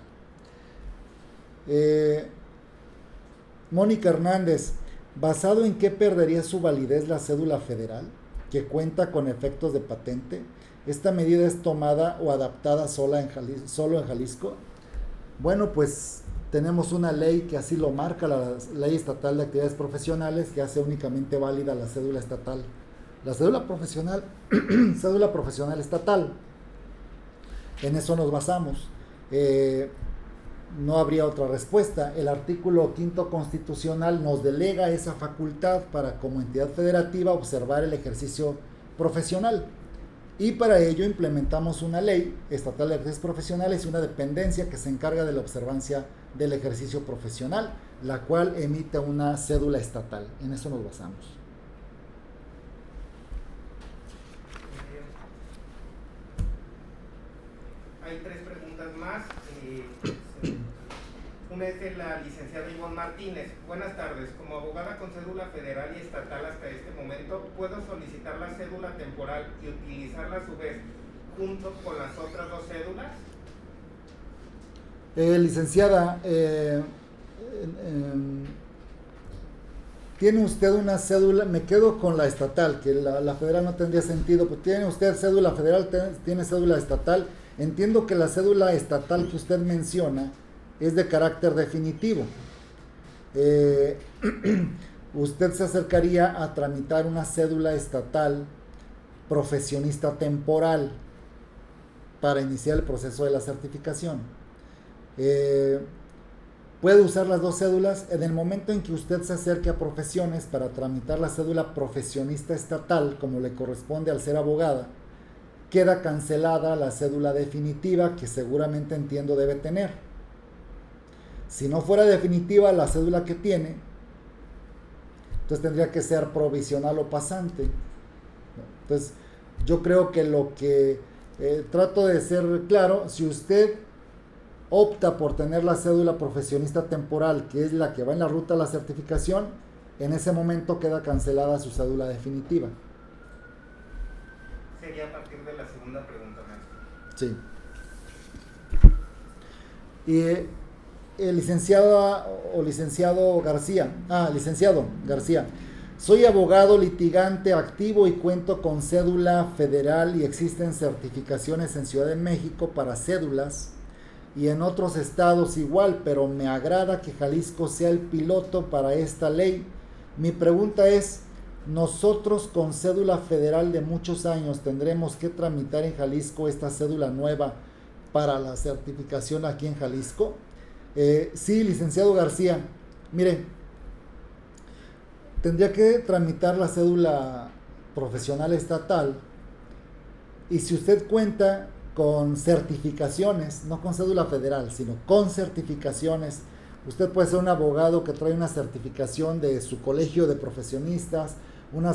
Mónica Hernández, ¿basado en qué perdería su validez la cédula federal, que cuenta con efectos de patente? ¿Esta medida es tomada o adaptada solo en Jalisco? Bueno, pues tenemos una ley que así lo marca, la Ley Estatal de Actividades Profesionales, que hace únicamente válida la cédula estatal. La cédula profesional, cédula profesional estatal. En eso nos basamos. No habría otra respuesta. El artículo 5º constitucional nos delega esa facultad para, como entidad federativa, observar el ejercicio profesional. Y para ello implementamos una ley estatal de actividades profesionales y una dependencia que se encarga de la observancia del ejercicio profesional, la cual emite una cédula estatal. En eso nos basamos. Hay 3 preguntas más. Una es de la licenciada Ivonne Martínez. Buenas tardes. Como abogada con cédula federal y estatal hasta este momento, ¿puedo solicitar la cédula temporal y utilizarla a su vez junto con las otras 2 cédulas? Licenciada, tiene usted una cédula, me quedo con la estatal, que la federal no tendría sentido, pues tiene usted cédula federal, tiene cédula estatal. Entiendo que la cédula estatal que usted menciona es de carácter definitivo. Usted se acercaría a tramitar una cédula estatal profesionista temporal para iniciar el proceso de la certificación. Puede usar las 2 cédulas. En el momento en que usted se acerque a Profesiones para tramitar la cédula profesionista estatal, como le corresponde al ser abogada, queda cancelada la cédula definitiva, que seguramente entiendo debe tener. Si no fuera definitiva la cédula que tiene, entonces tendría que ser provisional o pasante. Entonces, yo creo que lo que trato de ser claro, si usted opta por tener la cédula profesionista temporal, que es la que va en la ruta a la certificación, en ese momento queda cancelada su cédula definitiva. Sería a partir de la segunda pregunta, maestro. Sí. Y licenciado García, soy abogado litigante activo y cuento con cédula federal y existen certificaciones en Ciudad de México para cédulas y en otros estados igual, pero me agrada que Jalisco sea el piloto para esta ley. Mi pregunta es, ¿nosotros con cédula federal de muchos años tendremos que tramitar en Jalisco esta cédula nueva para la certificación aquí en Jalisco? Sí, licenciado García, mire, tendría que tramitar la cédula profesional estatal y si usted cuenta con certificaciones, no con cédula federal, sino con certificaciones, usted puede ser un abogado que trae una certificación de su colegio de profesionistas, una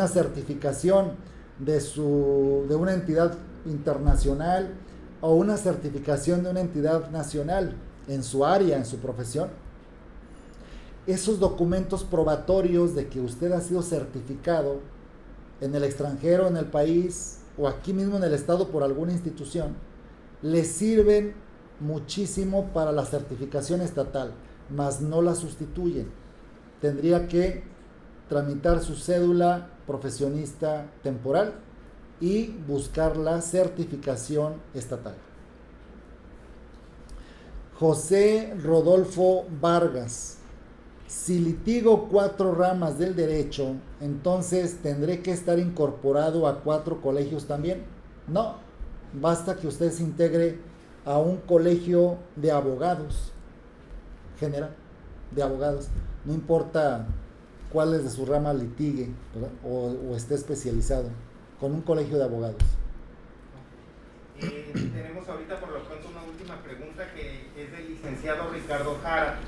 certificación de una entidad internacional o una certificación de una entidad nacional en su área, en su profesión. Esos documentos probatorios de que usted ha sido certificado en el extranjero, en el país o aquí mismo en el estado por alguna institución, le sirven muchísimo para la certificación estatal, mas no la sustituyen. Tendría que tramitar su cédula profesionista temporal y buscar la certificación estatal. José Rodolfo Vargas, si litigo 4 ramas del derecho, entonces tendré que estar incorporado a 4 colegios también. No, basta que usted se integre a un colegio de abogados general, de abogados, no importa cuáles de su rama litigue, ¿verdad? O esté especializado, con un colegio de abogados. Tenemos ahorita por lo pronto una última pregunta que es del licenciado Ricardo Jara.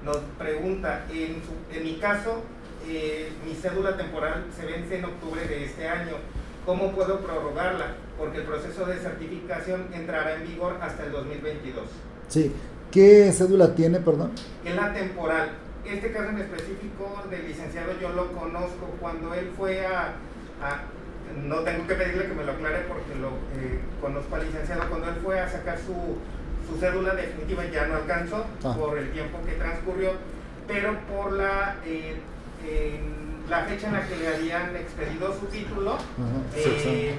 Nos pregunta, en mi caso, mi cédula temporal se vence en octubre de este año. ¿Cómo puedo prorrogarla? Porque el proceso de certificación entrará en vigor hasta el 2022. Sí. ¿Qué cédula tiene, perdón? Es la temporal. Este caso en específico del licenciado yo lo conozco. Cuando él fue no tengo que pedirle que me lo aclare porque lo conozco al licenciado. Cuando él fue a sacar su cédula definitiva ya no alcanzó por el tiempo que transcurrió, pero por la fecha en la que le habían expedido su título, se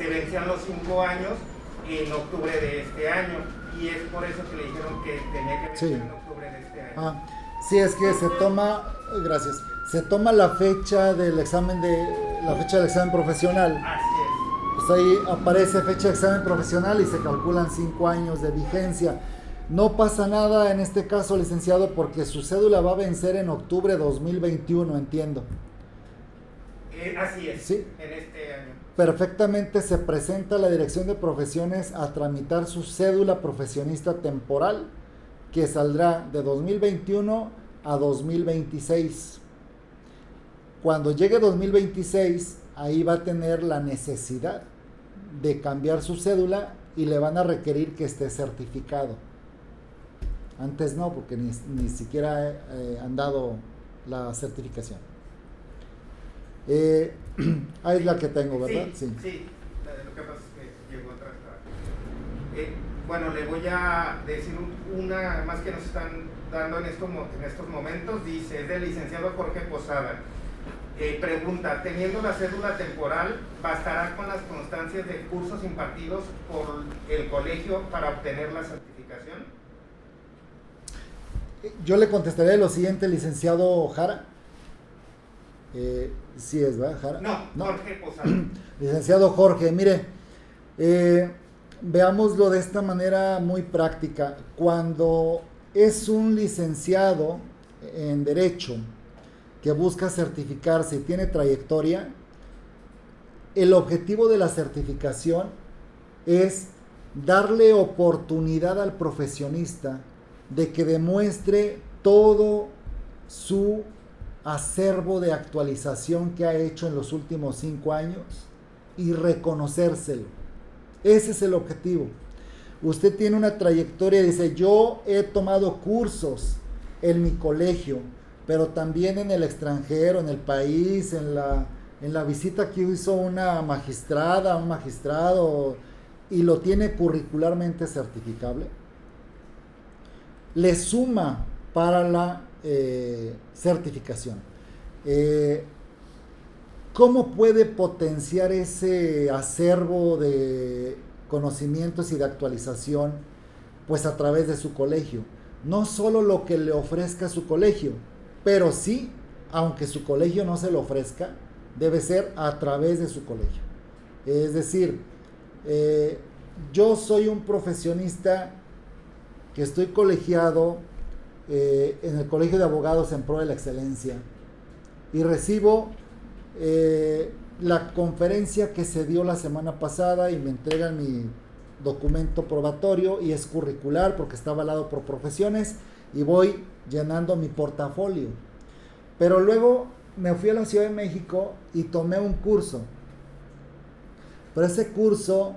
vencían los 5 años en octubre de este año, y es por eso que le dijeron que tenía que vencer en octubre de este año. Sí, es que se toma la fecha del examen profesional. Así es. Pues ahí aparece fecha de examen profesional y se calculan 5 años de vigencia. No pasa nada en este caso, licenciado, porque su cédula va a vencer en octubre de 2021, entiendo. Así es, ¿sí? En este año. Perfectamente se presenta a la Dirección de Profesiones a tramitar su cédula profesionista temporal, que saldrá de 2021 a 2026. Cuando llegue 2026, ahí va a tener la necesidad de cambiar su cédula y le van a requerir que esté certificado. Antes no, porque ni siquiera han dado la certificación. Ahí es la que tengo, ¿verdad? Sí. Lo que pasa es que llegó atrás. Bueno, le voy a decir una más que nos están dando en estos momentos. Dice, es del licenciado Jorge Posada. Pregunta, teniendo la cédula temporal, ¿bastará con las constancias de cursos impartidos por el colegio para obtener la certificación? Yo le contestaré lo siguiente, licenciado Jara. Sí es, ¿verdad, Jara? No, Jorge Posada. Licenciado Jorge, mire, veámoslo de esta manera muy práctica. Cuando es un licenciado en Derecho que busca certificarse y tiene trayectoria, el objetivo de la certificación es darle oportunidad al profesionista de que demuestre todo su acervo de actualización que ha hecho en los últimos 5 años y reconocérselo. Ese es el objetivo. Usted tiene una trayectoria y dice, yo he tomado cursos en mi colegio, pero también en el extranjero, en el país, en la visita que hizo una magistrada, un magistrado, y lo tiene curricularmente certificable, le suma para la certificación. ¿Cómo puede potenciar ese acervo de conocimientos y de actualización? Pues a través de su colegio. No solo lo que le ofrezca su colegio, pero sí, aunque su colegio no se lo ofrezca, debe ser a través de su colegio. Es decir, yo soy un profesionista que estoy colegiado en el Colegio de Abogados en Pro de la Excelencia y recibo la conferencia que se dio la semana pasada y me entregan mi documento probatorio y es curricular porque está avalado por profesiones y voy llenando mi portafolio. Pero luego me fui a la Ciudad de México y tomé un curso. Pero ese curso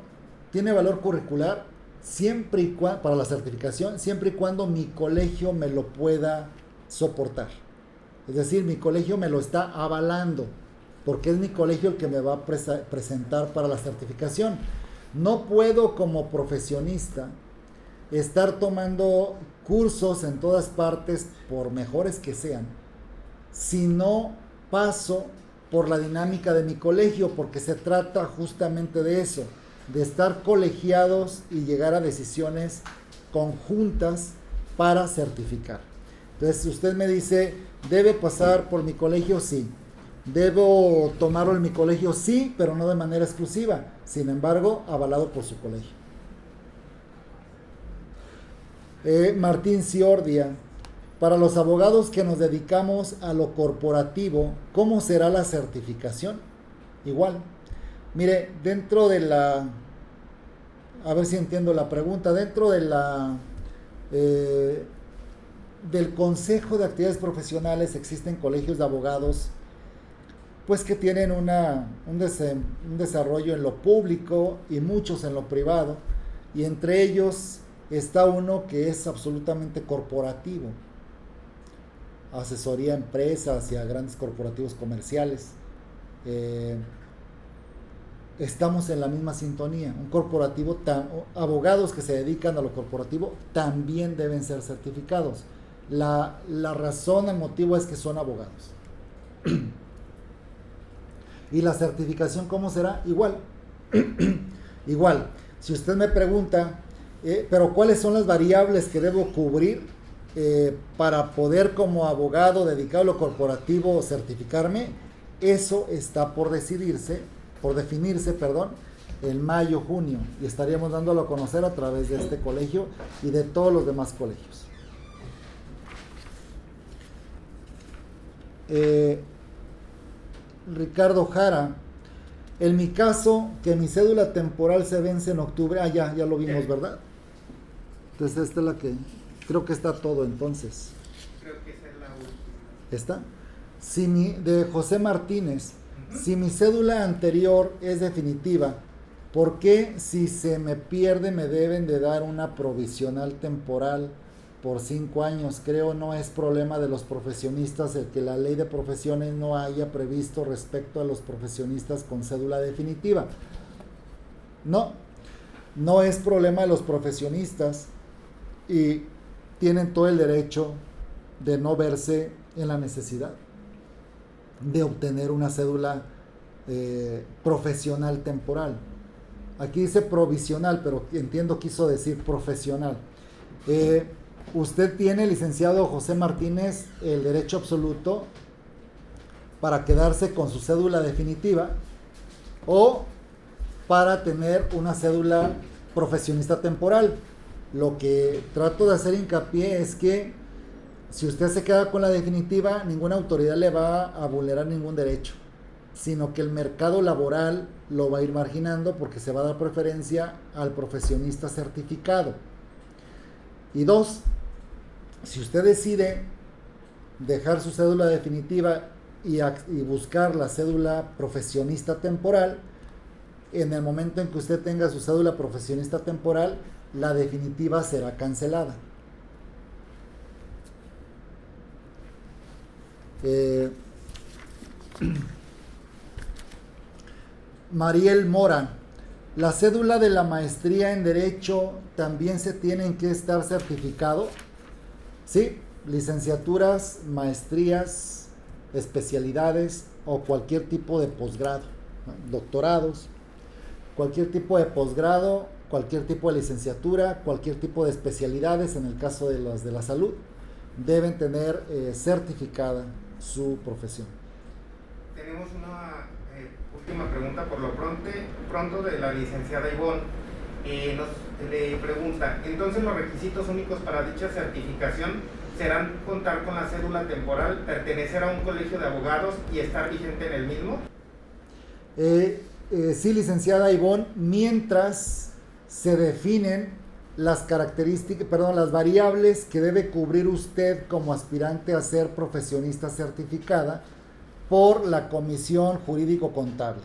tiene valor curricular siempre y cuando, para la certificación, siempre y cuando mi colegio me lo pueda soportar. Es decir, mi colegio me lo está avalando, porque es mi colegio el que me va a presentar para la certificación. No puedo como profesionista estar tomando cursos en todas partes, por mejores que sean, si no paso por la dinámica de mi colegio, porque se trata justamente de eso, de estar colegiados y llegar a decisiones conjuntas para certificar. Entonces, si usted me dice, ¿debe pasar por mi colegio? Sí. ¿Debo tomarlo en mi colegio? Sí, pero no de manera exclusiva. Sin embargo, avalado por su colegio. Martín Ciordia, para los abogados que nos dedicamos a lo corporativo, ¿cómo será la certificación? Igual. Mire, dentro de la... A ver si entiendo la pregunta. Dentro de la... del Consejo de Actividades Profesionales existen colegios de abogados pues que tienen un desarrollo en lo público y muchos en lo privado, y entre ellos está uno que es absolutamente corporativo, asesoría a empresas y a grandes corporativos comerciales. estamos en la misma sintonía. Un corporativo, abogados que se dedican a lo corporativo también deben ser certificados. La razón, el motivo es que son abogados. Y la certificación, ¿cómo será? Igual. Igual. Si usted me pregunta, pero ¿cuáles son las variables que debo cubrir para poder como abogado dedicado a lo corporativo certificarme? Eso está por definirse, en mayo, junio, y estaríamos dándolo a conocer a través de este colegio y de todos los demás colegios. Ricardo Jara, en mi caso, que mi cédula temporal se vence en octubre, ya lo vimos, ¿verdad? Entonces esta es la que, creo que está todo entonces. Creo que esa es la última. ¿Está? De José Martínez, si mi cédula anterior es definitiva, ¿por qué si se me pierde me deben de dar una provisional temporal por 5 años? Creo no es problema de los profesionistas el que la ley de profesiones no haya previsto respecto a los profesionistas con cédula definitiva. No es problema de los profesionistas y tienen todo el derecho de no verse en la necesidad de obtener una cédula profesional temporal. Aquí dice provisional, pero entiendo quiso decir profesional. Usted tiene, licenciado José Martínez, el derecho absoluto para quedarse con su cédula definitiva o para tener una cédula profesionista temporal. Lo que trato de hacer hincapié es que si usted se queda con la definitiva, ninguna autoridad le va a vulnerar ningún derecho, sino que el mercado laboral lo va a ir marginando porque se va a dar preferencia al profesionista certificado. Y 2, si usted decide dejar su cédula definitiva y buscar la cédula profesionista temporal, en el momento en que usted tenga su cédula profesionista temporal, la definitiva será cancelada. Mariel Mora, la cédula de la maestría en Derecho también se tienen que estar certificado. Sí, licenciaturas, maestrías, especialidades o cualquier tipo de posgrado, ¿no? Doctorados, cualquier tipo de posgrado, cualquier tipo de licenciatura, cualquier tipo de especialidades, en el caso de las de la salud, deben tener certificada su profesión. Tenemos una última pregunta por lo pronto de la licenciada Ivonne. Le pregunta, entonces los requisitos únicos para dicha certificación serán contar con la cédula temporal, pertenecer a un colegio de abogados y estar vigente en el mismo. Sí, licenciada Ivonne, mientras se definen las características, las variables que debe cubrir usted como aspirante a ser profesionista certificada por la Comisión Jurídico Contable.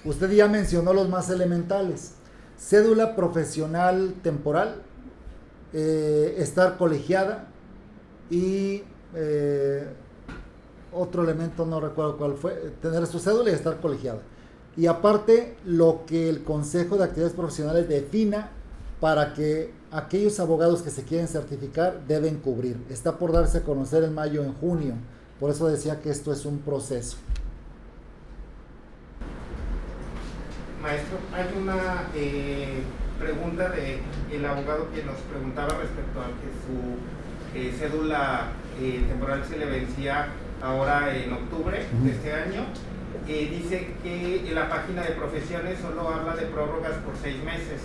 Usted ya mencionó los más elementales: cédula profesional temporal, estar colegiada y otro elemento, no recuerdo cuál fue, tener su cédula y estar colegiada. Y aparte, lo que el Consejo de Actividades Profesionales defina para que aquellos abogados que se quieren certificar deben cubrir. Está por darse a conocer en mayo, en junio. Por eso decía que esto es un proceso. Maestro, hay una pregunta del abogado que nos preguntaba respecto a que su cédula temporal se le vencía ahora en octubre de este año. Dice que en la página de profesiones solo habla de prórrogas por 6 meses.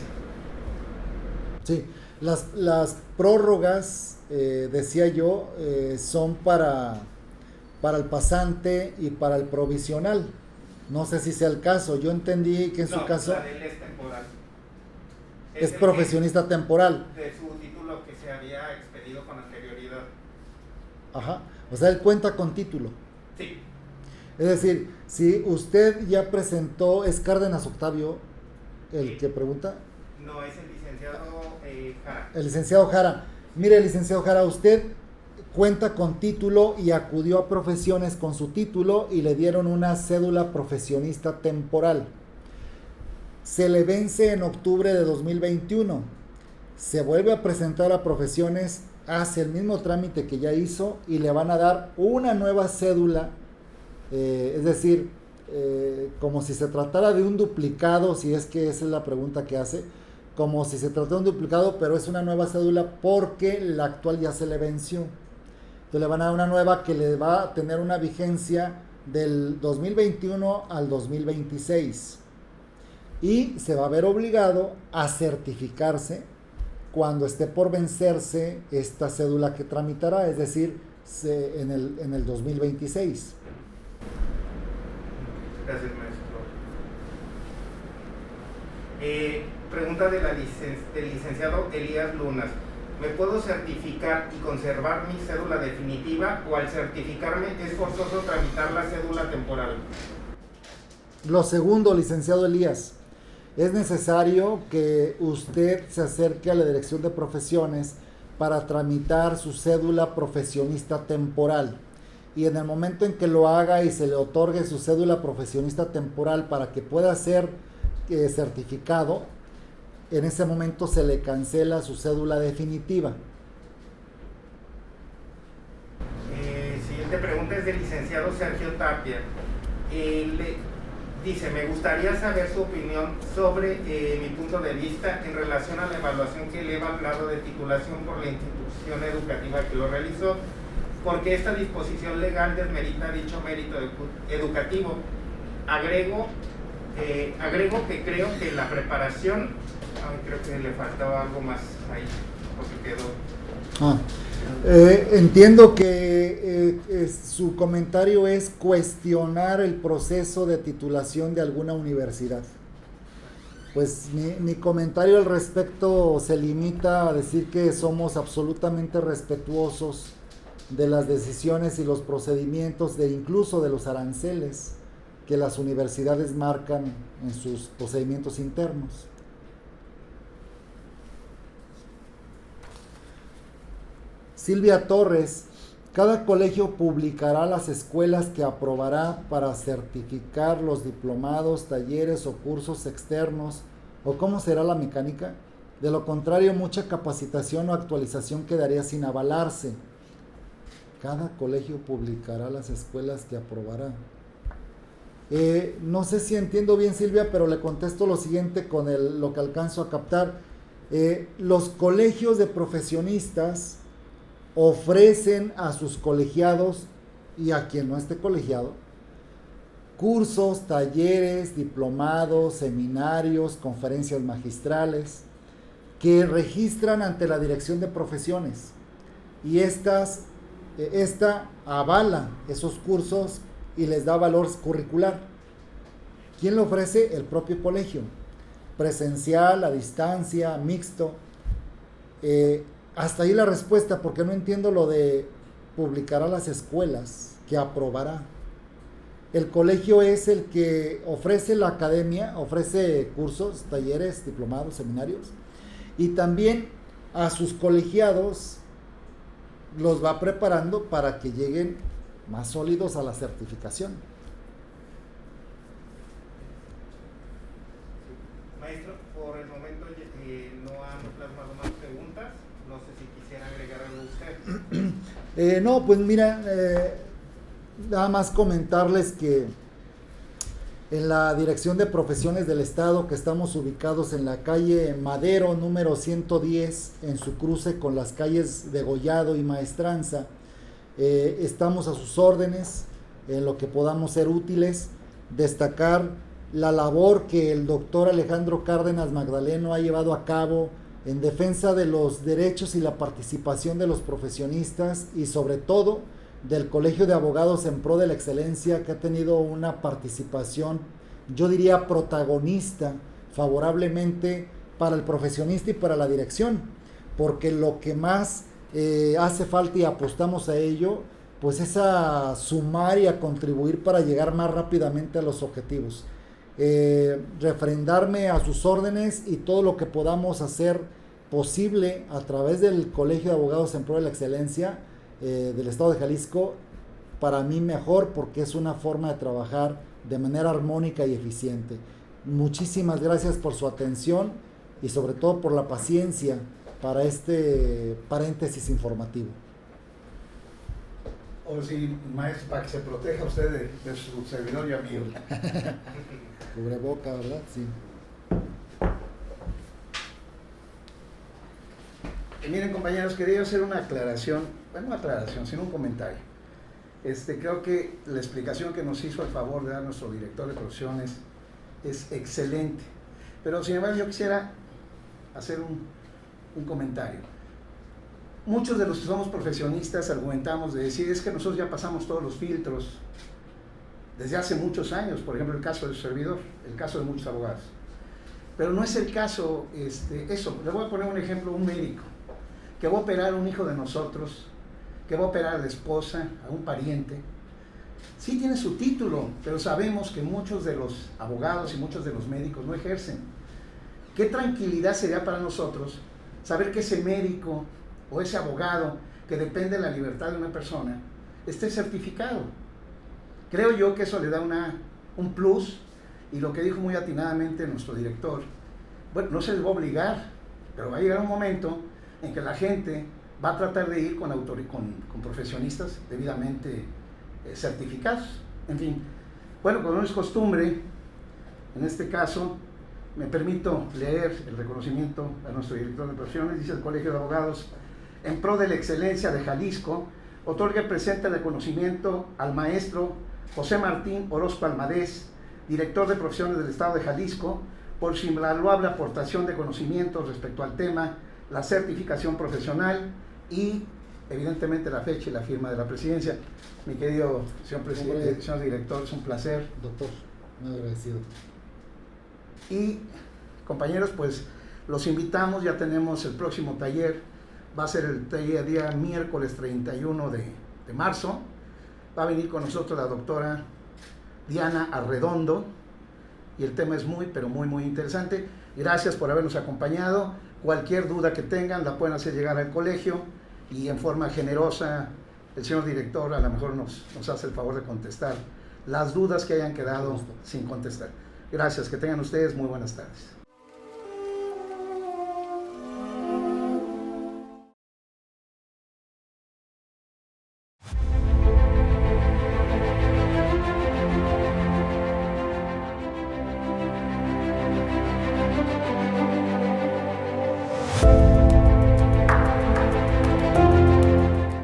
Sí, las prórrogas, decía yo, son para el pasante y para el provisional. No sé si sea el caso. Yo entendí que en su caso la de él es temporal. Es profesionista temporal. De su título que se había expedido con anterioridad. Ajá. O sea, él cuenta con título. Sí. Es decir, si usted ya presentó, ¿es Cárdenas Octavio el Sí. que pregunta? No, es el licenciado Jara. El licenciado Jara. Mire, licenciado Jara, usted cuenta con título y acudió a profesiones con su título y le dieron una cédula profesionista temporal. se le vence en octubre de 2021, se vuelve a presentar a Profesiones, hace el mismo trámite que ya hizo y le van a dar una nueva cédula, es decir, como si se tratara de un duplicado, si es que esa es la pregunta que hace, como si se tratara de un duplicado, pero es una nueva cédula porque la actual ya se le venció. Entonces le van a dar una nueva que le va a tener una vigencia del 2021 al 2026 y se va a ver obligado a certificarse cuando esté por vencerse esta cédula que tramitará, es decir, en el 2026. Gracias, maestro. Pregunta del licenciado Elías Lunas. ¿Me puedo certificar y conservar mi cédula definitiva o al certificarme es forzoso tramitar la cédula temporal? Lo segundo, licenciado Elías, es necesario que usted se acerque a la Dirección de Profesiones para tramitar su cédula profesionista temporal. Y en el momento en que lo haga y se le otorgue su cédula profesionista temporal para que pueda ser certificado, en ese momento se le cancela su cédula definitiva. Siguiente pregunta es del licenciado Sergio Tapia. Dice, me gustaría saber su opinión sobre mi punto de vista en relación a la evaluación que eleva el grado de titulación por la institución educativa que lo realizó, porque esta disposición legal desmerita dicho mérito educativo. Agrego que creo que la preparación, creo que le faltaba algo más ahí, porque quedó. Entiendo que su comentario es cuestionar el proceso de titulación de alguna universidad. Pues mi comentario al respecto se limita a decir que somos absolutamente respetuosos de las decisiones y los procedimientos incluso de los aranceles que las universidades marcan en sus procedimientos internos. Silvia Torres, cada colegio publicará las escuelas que aprobará para certificar los diplomados, talleres o cursos externos, o cómo será la mecánica. De lo contrario, mucha capacitación o actualización quedaría sin avalarse. Cada colegio publicará las escuelas que aprobará. No sé si entiendo bien, Silvia, pero le contesto lo siguiente con lo que alcanzo a captar. Los colegios de profesionistas ofrecen a sus colegiados y a quien no esté colegiado cursos, talleres, diplomados, seminarios, conferencias magistrales que registran ante la Dirección de Profesiones y esta avala esos cursos y les da valor curricular. ¿Quién lo ofrece? El propio colegio, presencial, a distancia, mixto. Hasta ahí la respuesta, porque no entiendo lo de publicará las escuelas que aprobará. El colegio es el que ofrece la academia, ofrece cursos, talleres, diplomados, seminarios, y también a sus colegiados los va preparando para que lleguen más sólidos a la certificación. Maestro, por el momento no han plasmado más preguntas. No sé si quisiera agregar algo usted. No, pues mira, nada más comentarles que en la Dirección de Profesiones del Estado, que estamos ubicados en la calle Madero número 110, en su cruce con las calles Degollado y Maestranza, estamos a sus órdenes en lo que podamos ser útiles. Destacar la labor que el doctor Alejandro Cárdenas Magdaleno ha llevado a cabo en defensa de los derechos y la participación de los profesionistas y sobre todo del Colegio de Abogados en Pro de la Excelencia, que ha tenido una participación, yo diría protagonista, favorablemente para el profesionista y para la dirección, porque lo que más hace falta y apostamos a ello, pues es a sumar y a contribuir para llegar más rápidamente a los objetivos. Refrendarme a sus órdenes y todo lo que podamos hacer posible a través del Colegio de Abogados en Pro de la Excelencia del Estado de Jalisco, para mí mejor, porque es una forma de trabajar de manera armónica y eficiente. Muchísimas gracias por su atención y sobre todo por la paciencia para este paréntesis informativo. O sí, maestro, para que se proteja usted de su servidor y amigo. Cubreboca, ¿verdad? Sí. Miren, compañeros, quería hacer una aclaración, bueno, una aclaración, sino un comentario. Creo que la explicación que nos hizo el favor de dar nuestro director de profesiones es excelente, pero sin embargo yo quisiera hacer un comentario. Muchos de los que somos profesionistas argumentamos de decir, es que nosotros ya pasamos todos los filtros desde hace muchos años, por ejemplo el caso del servidor, el caso de muchos abogados, pero no es el caso, eso. Le voy a poner un ejemplo, un médico que va a operar a un hijo de nosotros, que va a operar a la esposa, a un pariente. Sí tiene su título, pero sabemos que muchos de los abogados y muchos de los médicos no ejercen. ¿Qué tranquilidad sería para nosotros saber que ese médico o ese abogado que depende de la libertad de una persona esté certificado? Creo yo que eso le da un plus, y lo que dijo muy atinadamente nuestro director, bueno, no se les va a obligar, pero va a llegar un momento en que la gente va a tratar de ir con profesionistas debidamente certificados. En fin, bueno, como no es costumbre, en este caso me permito leer el reconocimiento a nuestro director de profesiones. Dice: el Colegio de Abogados, en pro de la excelencia de Jalisco, otorga y presenta el reconocimiento al maestro José Martín Orozco Almadés, director de profesiones del Estado de Jalisco, por su invaluable aportación de conocimientos respecto al tema, la certificación profesional y evidentemente la fecha y la firma de la presidencia. Mi querido señor presidente, señor director, es un placer. Doctor, muy agradecido. Y compañeros, pues los invitamos, ya tenemos el próximo taller, va a ser el día miércoles 31 de marzo. Va a venir con nosotros la doctora Diana Arredondo y el tema es muy, pero muy, muy interesante. Gracias por habernos acompañado. Cualquier duda que tengan la pueden hacer llegar al colegio y en forma generosa el señor director a lo mejor nos hace el favor de contestar las dudas que hayan quedado sin contestar. Gracias, que tengan ustedes muy buenas tardes.